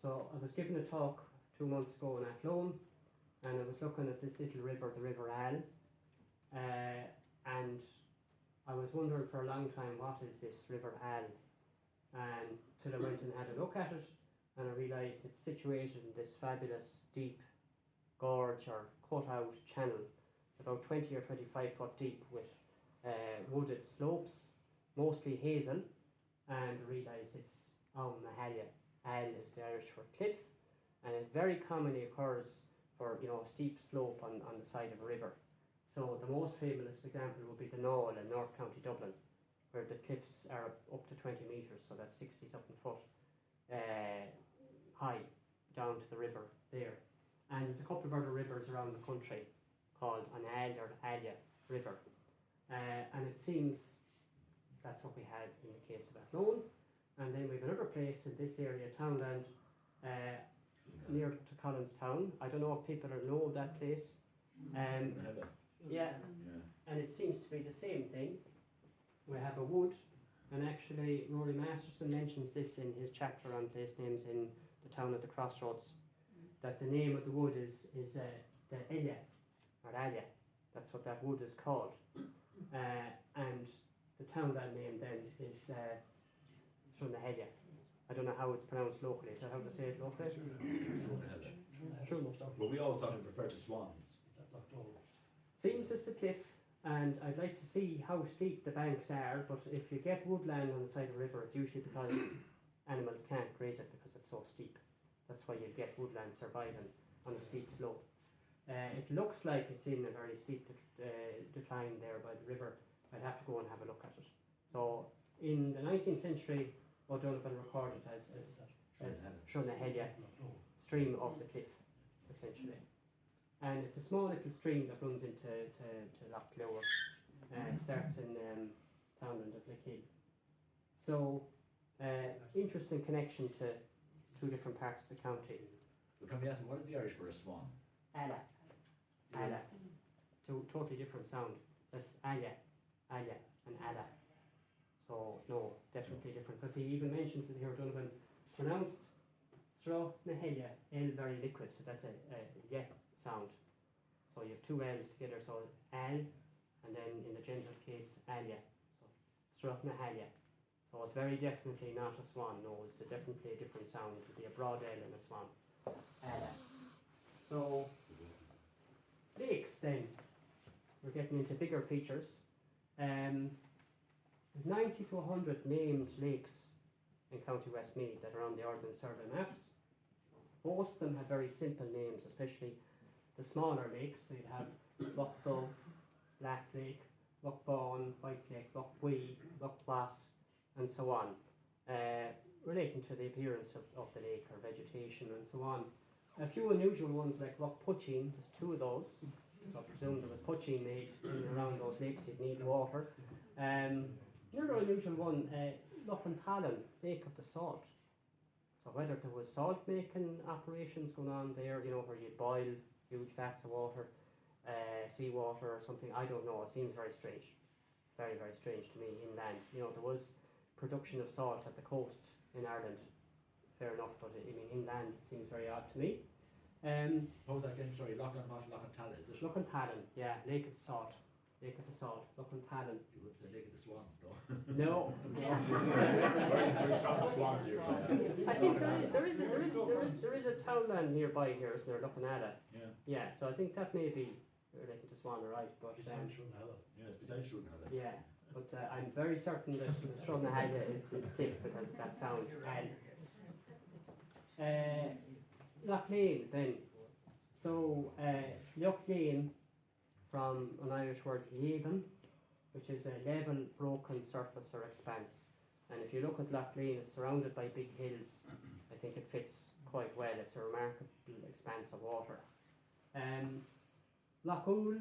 B: So I was given a talk 2 months ago in Athlone, and I was looking at this little river, the River Al, and I was wondering for a long time, what is this River Al? And till I went and had a look at it, and I realised it's situated in this fabulous deep gorge or cut out channel. It's about 20 or 25 foot deep with wooded slopes, mostly hazel, and I realised it's Mahalia. Al is the Irish for cliff, and it very commonly occurs for, you know, a steep slope on the side of a river. So the most famous example would be the Knoll in North County Dublin, where the cliffs are up to 20 metres, so that's 60 something foot high down to the river there. And there's a couple of other rivers around the country called an Al or Alia River. And it seems that's what we have in the case of Athlone. And then we have another place in this area, townland, near to Collinstown. I don't know if people know that place. Yeah, and it seems to be the same thing. We have a wood, and actually Rory Masterson mentions this in his chapter on place names in the town at the crossroads, that the name of the wood is the Elia, or Alia. That's what that wood is called. And the townland name then is Shrunahelia. I don't know how it's pronounced locally. Is that how to say it locally?
A: Well, we always thought it referred to swans.
B: Seems it's the cliff, and I'd like to see how steep the banks are, but if you get woodland on the side of the river, it's usually because animals can't graze it because it's so steep. That's why you'll get woodland surviving on a steep slope. It looks like it's in a very steep decline there by the river. I'd have to go and have a look at it. So in the 19th century, O'Donovan recorded as Shrunahelia, stream of the cliff, essentially. And it's a small little stream that runs into Loch Clewer. Starts in townland of Lickhill. So, interesting connection to 2 different parts of the county.
A: But can we ask, what is the Irish for a swan?
B: Ala. Ala. Two totally different sound. That's Ala, Ala, and Ala. So, no, definitely different. Because he even mentions it here, Donovan, pronounced Sro Nahaya, L very liquid, so that's a yeah sound. So you have two L's together, so Al, and then in the genitive case, Alia. So Sro Nahaya. So it's very definitely not a swan, no, it's definitely a different sound. It would be a broad L and a swan. So, lakes then. We're getting into bigger features. There's 90 to 100 named lakes in County Westmeath that are on the Ordnance Survey maps. Most of them have very simple names, especially the smaller lakes. So you'd have Loch Dove, Black Lake, Loch Bawn, White Lake, Loch Wee, Loch Wass, and so on, relating to the appearance of the lake or vegetation and so on. A few unusual ones like Loch Pucheen, there's two of those. So I presume there was poaching made in and around those lakes, you'd need water. Another unusual one, Loch Talon, Lake of the Salt. So whether there was salt making operations going on there, you know, where you boil huge vats of water, seawater or something, I don't know, it seems very strange. Very, very strange to me inland. You know, there was production of salt at the coast in Ireland, fair enough, but I mean inland it seems very odd to me.
A: What was that again? Sorry, Loch Talon, is it?
B: Loch Talon, yeah, Lake of the Salt. Lake of the Salt, Loch Talon.
A: You would say Lake of the Swans, no?
B: No.
A: Very strong swans here.
B: I think there is a townland nearby here, isn't there, Loch Nada?
A: Yeah.
B: Yeah, so I think that may be related to Swan, right? But
A: Yeah, it's beside Shrewdenhalla.
B: yeah, but I'm very certain that Shrewdenhalla is thick because of that sound. Loch Lane then. So Loch Lane, from an Irish word Leven, which is a level broken surface or expanse. And if you look at Loch Lane, it's surrounded by big hills. I think it fits quite well. It's a remarkable expanse of water. Loch Oul,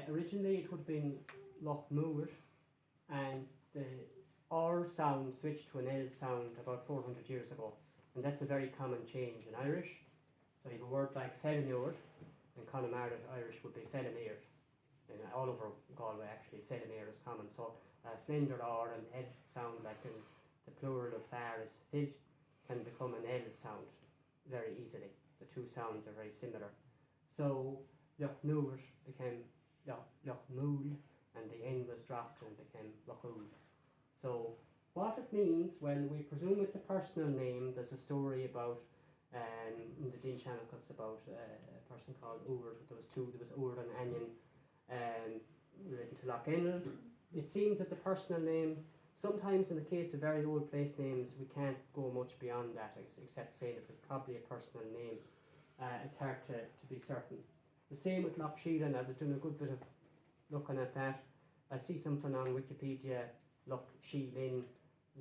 B: originally it would have been Loch Moor, and the R sound switched to an L sound about 400 years ago. And that's a very common change in Irish. So you have a word like Fellinure, in Connemara Irish would be Fellinir. And all over Galway actually Fellinir is common. So slender R and head sound like in the plural of far is fid can become an L sound very easily. The two sounds are very similar. So Loch Noor became Loch Mool, and the N was dropped and became Loch Oul. So what it means, well, we presume it's a personal name. There's a story about in the Dean Channacus about a person called Ur. There was Ur and Anion related to Loch Ennel. It seems it's a personal name. Sometimes in the case of very old place names, we can't go much beyond that except saying it was probably a personal name. It's hard to be certain. The same with Loch Sheelan. I was doing a good bit of looking at that. I see something on Wikipedia, Loch Sheelin,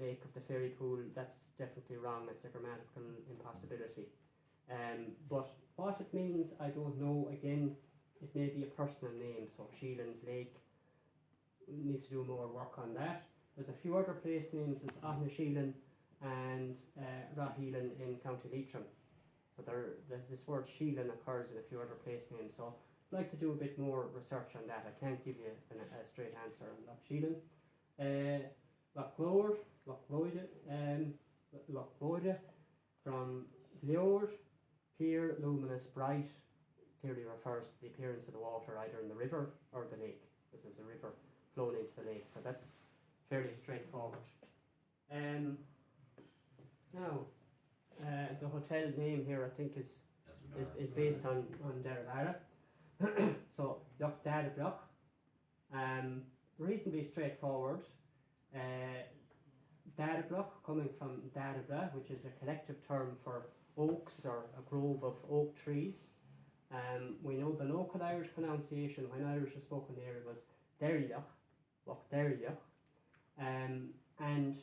B: Lake of the Fairy Pool. That's definitely wrong. It's a grammatical impossibility. But what it means, I don't know. Again, it may be a personal name. So Sheelan's Lake. We need to do more work on that. There's a few other place names. There's Aughnasheelan and Raheelan in County Leitrim. So this word Sheelan occurs in a few other place names. So I'd like to do a bit more research on that. I can't give you a straight answer on Loch Sheelan. Loch Glór, Loch Boide, from Glór, clear, luminous, bright, clearly refers to the appearance of the water either in the river or the lake. This is a river flowing into the lake, so that's fairly straightforward. Now, the hotel name here, I think, is based on Derivara. So Loch Dadabloch, reasonably straightforward. Dadabloch coming from Dadabla, which is a collective term for oaks or a grove of oak trees. We know the local Irish pronunciation when Irish was spoken there was Derrioch, Loch Derrioch. And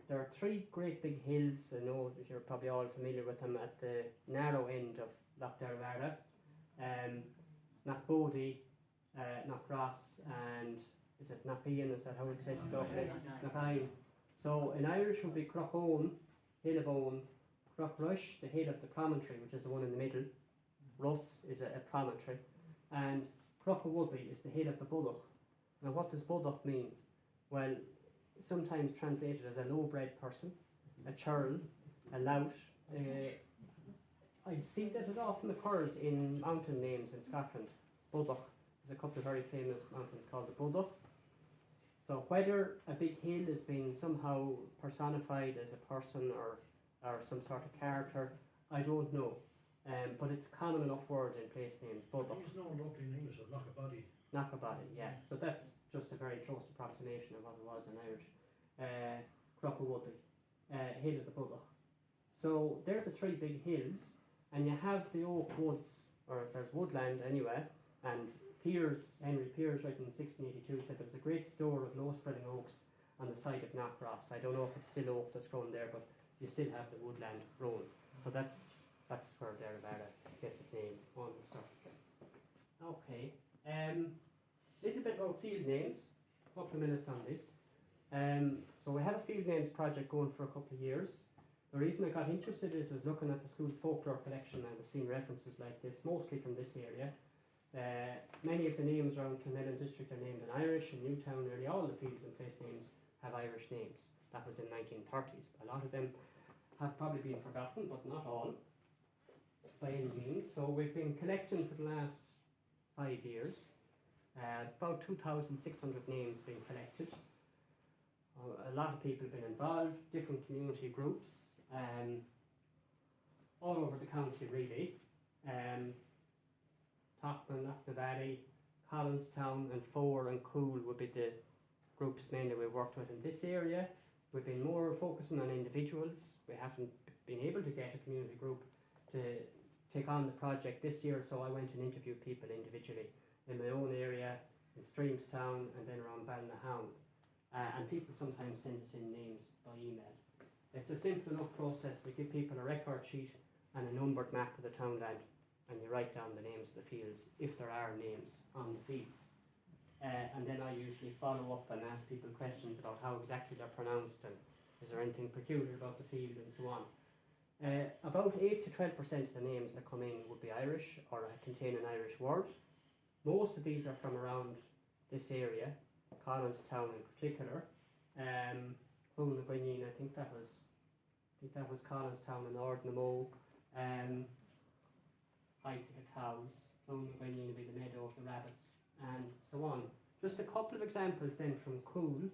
B: there are three great big hills. I know that you're probably all familiar with them at the narrow end of Loch Derrivara. Knockbody, Knockross, and is it Knockian? Is that how it's said? Knockian. So in Irish would be Crochone, Hill of Owen, Crockrush, the head of the promontory, which is the one in the middle. Russ is a promontory. And Crockawuddy is the head of the Bullock. Now what does Bullock mean? Well, sometimes translated as a low-bred person, a churl, a lout. I see that it often occurs in mountain names in Scotland. Bullock. There's a couple of very famous mountains called the Bullock. So whether a big hill is being somehow personified as a person or some sort of character, I don't know. But it's a common enough word in place names, Bullock.
C: He's known locally in English as Knockabody.
B: Knockabody, yeah. So that's just a very close approximation of what it was in Irish. Crockawuddy, head of the Bullock. So they're the three big hills, and you have the oak woods, or there's woodland anyway, and Henry Piers, writing in 1682, said there was a great store of low-spreading oaks on the site of Knockross. I don't know if it's still oak that's grown there, but you still have the woodland grown. So that's where Derivada gets its name on. Okay. Little bit about field names. A couple of minutes on this. So we had a field names project going for a couple of years. The reason I got interested is I was looking at the school's folklore collection and I was seeing references like this, mostly from this area. Many of the names around Clonmel district are named in Irish. In Newtown, nearly all the fields and place names have Irish names. That was in 1930s. A lot of them have probably been forgotten, but not all by any means. So we've been collecting for the last 5 years. About 2,600 names being collected. A lot of people have been involved, different community groups, all over the county really. Tachman, Knocknavally, Collinstown and Fore and Cool would be the groups mainly we've worked with in this area. We've been more focusing on individuals. We haven't been able to get a community group to take on the project this year, so I went and interviewed people individually in my own area, in Streamstown and then around Ballynahown. And people sometimes send us in names by email. It's a simple enough process. We give people a record sheet and a numbered map of the townland, and you write down the names of the fields, if there are names on the fields. And then I usually follow up and ask people questions about how exactly they're pronounced and is there anything peculiar about the field and so on. About 8 to 12% of the names that come in would be Irish or contain an Irish word. Most of these are from around this area, Collinstown in particular. Clonagwineen, I think that was Collinstown and Ardnamore. Height of the cows, Clonagwineen would be the meadow of the rabbits, and so on. Just a couple of examples then from Cool.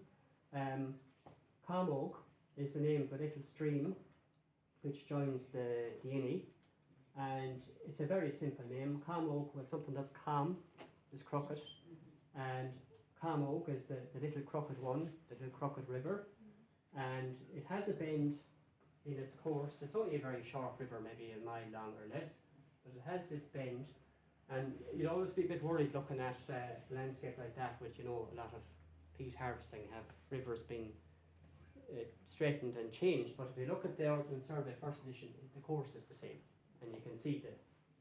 B: Comog is the name of a little stream which joins the Inny, and it's a very simple name. Comog, well, something that's calm is crooked, and Comog is the little crooked one, the little crooked river, and it has a bend in its course. It's only a very short river, maybe a mile long or less, but it has this bend, and you'd always be a bit worried looking at a landscape like that with, a lot of peat harvesting, have rivers being straightened and changed. But if you look at the Ordnance Survey first edition, the course is the same, and you can see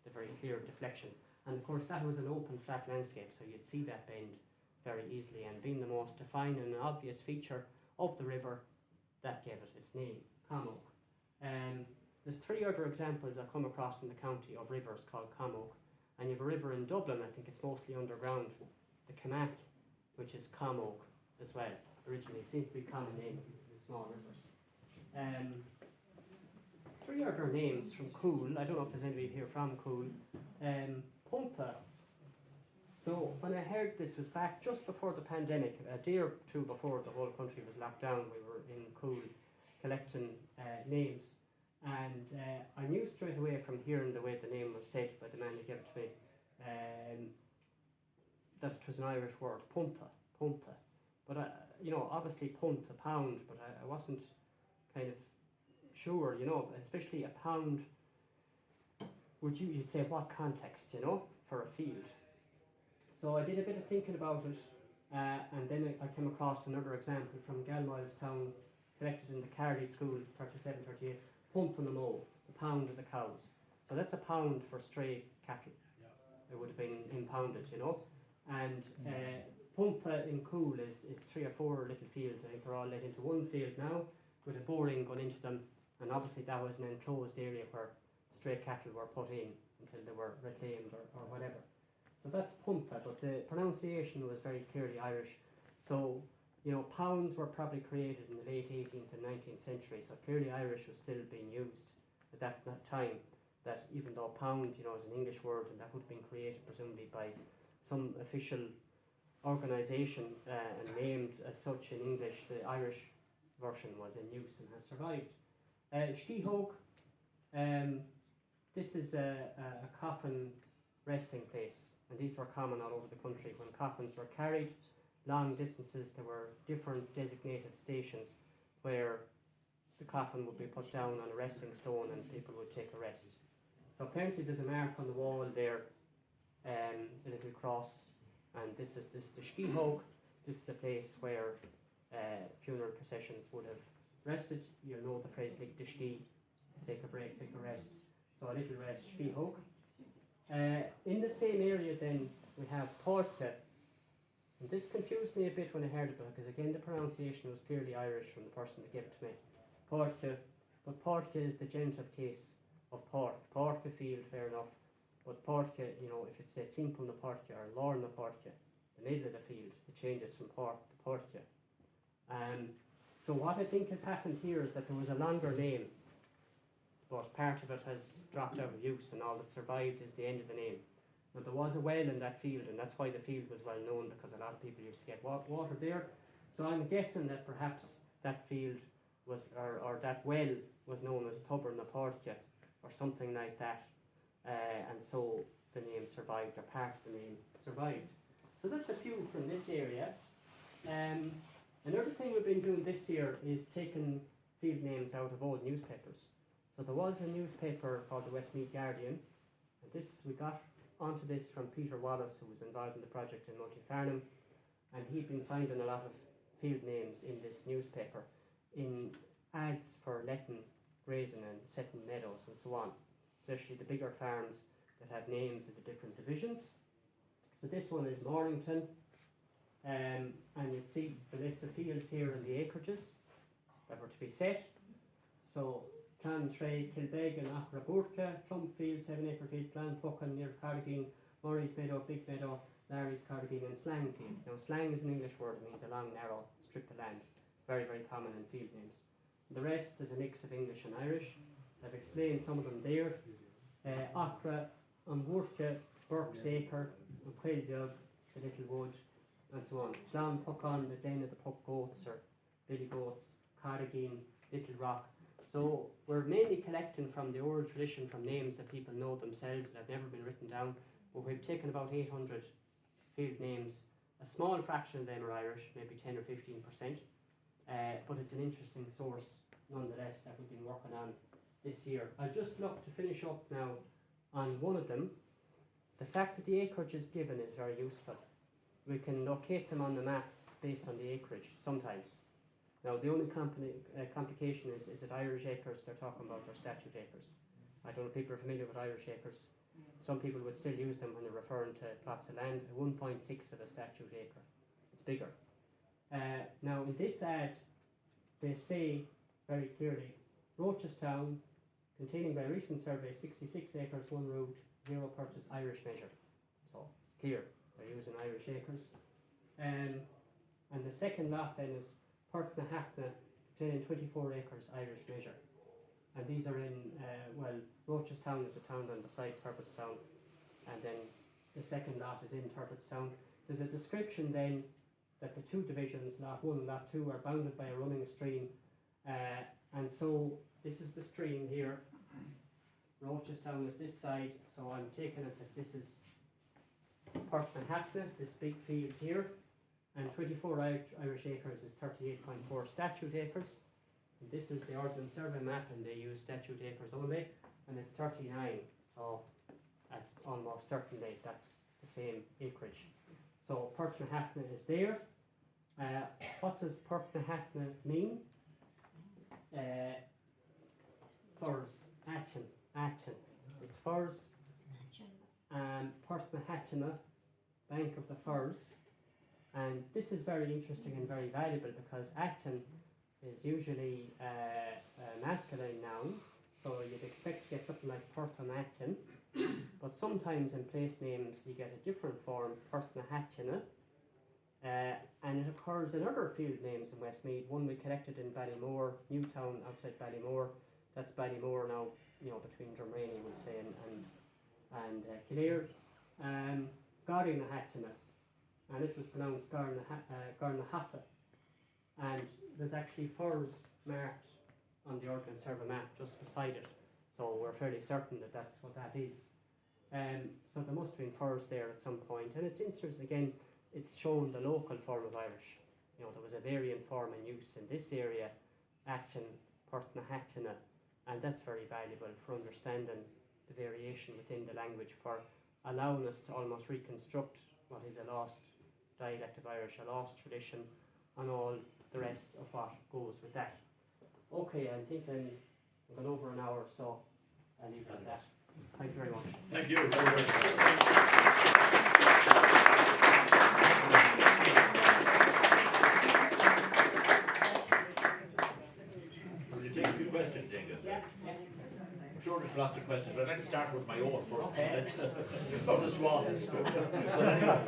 B: the very clear deflection. And of course that was an open flat landscape, so you'd see that bend very easily, and being the most defined and obvious feature of the river, that gave it its name, Comog. There's 3 other examples I come across in the county of rivers called Comog, and you have a river in Dublin, I think it's mostly underground, the Camac, which is Comog as well. Originally, it seems to be a common name in small rivers. 3 other names from Cool. I don't know if there's anybody here from Cool. Punta. So when I heard this was back just before the pandemic, a day or two before the whole country was locked down, we were in Cool collecting names, and I knew straight away from hearing the way the name was said by the man who gave it to me that it was an Irish word, punta. But obviously punt, a pound, but I wasn't kind of sure, especially a pound. You'd say what context, for a field. So I did a bit of thinking about it, and then I came across another example from Galmoylestown, collected in the Carley School, 37-38, Punt on the Mow, the pound of the cows. So that's a pound for stray cattle. Yeah. It would have been impounded, And Punta in Cool is 3 or 4 little fields. I think they're all let into one field now, with a boring going into them And obviously that was an enclosed area where stray cattle were put in until they were reclaimed or whatever. So that's Pumpa, but the pronunciation was very clearly Irish. So, you know, pounds were probably created in the late 18th and 19th century, so clearly Irish was still being used at that time. That even though pound, you know, is an English word, and that would have been created presumably by some official organisation and named as such in English, the Irish version was in use and has survived. Stíhóg, this is a coffin resting place, and these were common all over the country. When coffins were carried long distances, there were different designated stations where the coffin would be put down on a resting stone and people would take a rest. So apparently there's a mark on the wall there, a little cross, and this is the Stíhóg. This is a place where funeral processions would have rested. You know the phrase like the Stí, take a break, take a rest. So a little rest, Stíhóg. In the same area then we have Porta, and this confused me a bit when I heard it because again the pronunciation was clearly Irish from the person that gave it to me. Porta, but Porta is the genitive case of Pork. Porca field, fair enough, but Porca, you know, if it's a Timpel na Porca or Lorna Porca, the middle of the field, it changes from Pork to Porca. So what I think has happened here is that there was a longer name, but part of it has dropped out of use, and all that survived is the end of the name. Now there was a well in that field, and that's why the field was well known, because a lot of people used to get water there. So I'm guessing that perhaps that field was, or that well was known as Tubber na Porca, or something like that, and so the name survived, or part of the name survived. So that's a few from this area. Another thing we've been doing this year is taking field names out of old newspapers. So there was a newspaper called the Westmeath Guardian, and this we got onto this from Peter Wallace, who was involved in the project in Multifarnham, and he'd been finding a lot of field names in this newspaper in ads for letting grazing and setting meadows and so on, especially the bigger farms that had names of the different divisions. So this one is Mornington, and you'd see the list of fields here and the acreages that were to be set. So Clantray, Kilbeggan, Achraburka, Clumpfield, 7 acre field, Clanpuckan near Cardigan, Murray's Meadow, Big Meadow, Larry's Cardigan, and Slangfield. Now slang is an English word, it means a long narrow strip of land, very very common in field names. The rest is a mix of English and Irish. I've explained some of them there. Achra, Umburka, Burke's Acre, Quailbog, the Little Wood, and so on. Clan Puckon, the Den of the Puck Goats, or Billy Goats, Cardigan, Little Rock. So we're mainly collecting from the oral tradition, from names that people know themselves that have never been written down, but we've taken about 800 field names. A small fraction of them are Irish, maybe 10 or 15%. But it's an interesting source nonetheless that we've been working on this year. I'll just look to finish up now on one of them. The fact that the acreage is given is very useful. We can locate them on the map based on the acreage sometimes. Now the only complication is it Irish acres they're talking about or statute acres? I don't know if people are familiar with Irish acres. Some people would still use them when they're referring to plots of land. 1.6 of a statute acre. It's bigger. Now in this ad they say very clearly Rochestown, containing by recent survey 66 acres, 1 road, 0 purchase, Irish measure. So it's clear they're using Irish acres. And the second lot then is Pertnahatna, containing 24 acres, Irish measure. And these are in, Rochestown is a town on beside Turpitstown, and then the second lot is in Turpitstown. There's a description then that the two divisions, lot 1 and lot 2, are bounded by a running stream, and so this is the stream here. Rochestown is this side, so I'm taking it that this is Pertnahatna, this big field here, and 24 Irish acres is 38.4 statute acres. And this is the Ordnance Survey map, and they use statute acres only, and it's 39, so that's almost certainly that's the same acreage. So Pertnahatna is there. What does Pertnahatna mean? Firs, Atchen is firs. Pertnahatna, Bank of the Firs. And this is very interesting and very valuable because Atchen is usually a masculine noun, so you'd expect to get something like Pertanatin, but sometimes in place names you get a different form, Pertnahatina, and it occurs in other field names in Westmeath. One we collected in Ballymore, Newtown outside Ballymore. That's Ballymore now, between Drumraney, we'll say, and Kildare. Garnahatina, and it was pronounced Garnahata. And there's actually furs marked on the Ordnance Survey map just beside it, so we're fairly certain that that's what that is. So there must have been furs there at some point, and it's interesting again. It's shown the local form of Irish. There was a variant form in use in this area, Atin, Pertnahatina, and that's very valuable for understanding the variation within the language, for allowing us to almost reconstruct what is a lost dialect of Irish, a lost tradition, and all the rest of what goes with that. Okay, I think I'm gone over an hour, so I'll leave it at that. Thank you very much.
A: Thank you very much. Will you take a few questions, Aengus?
B: Yeah.
A: I'm sure there's lots of questions, but I'd like to start with my own first. Of the swans. But anyway,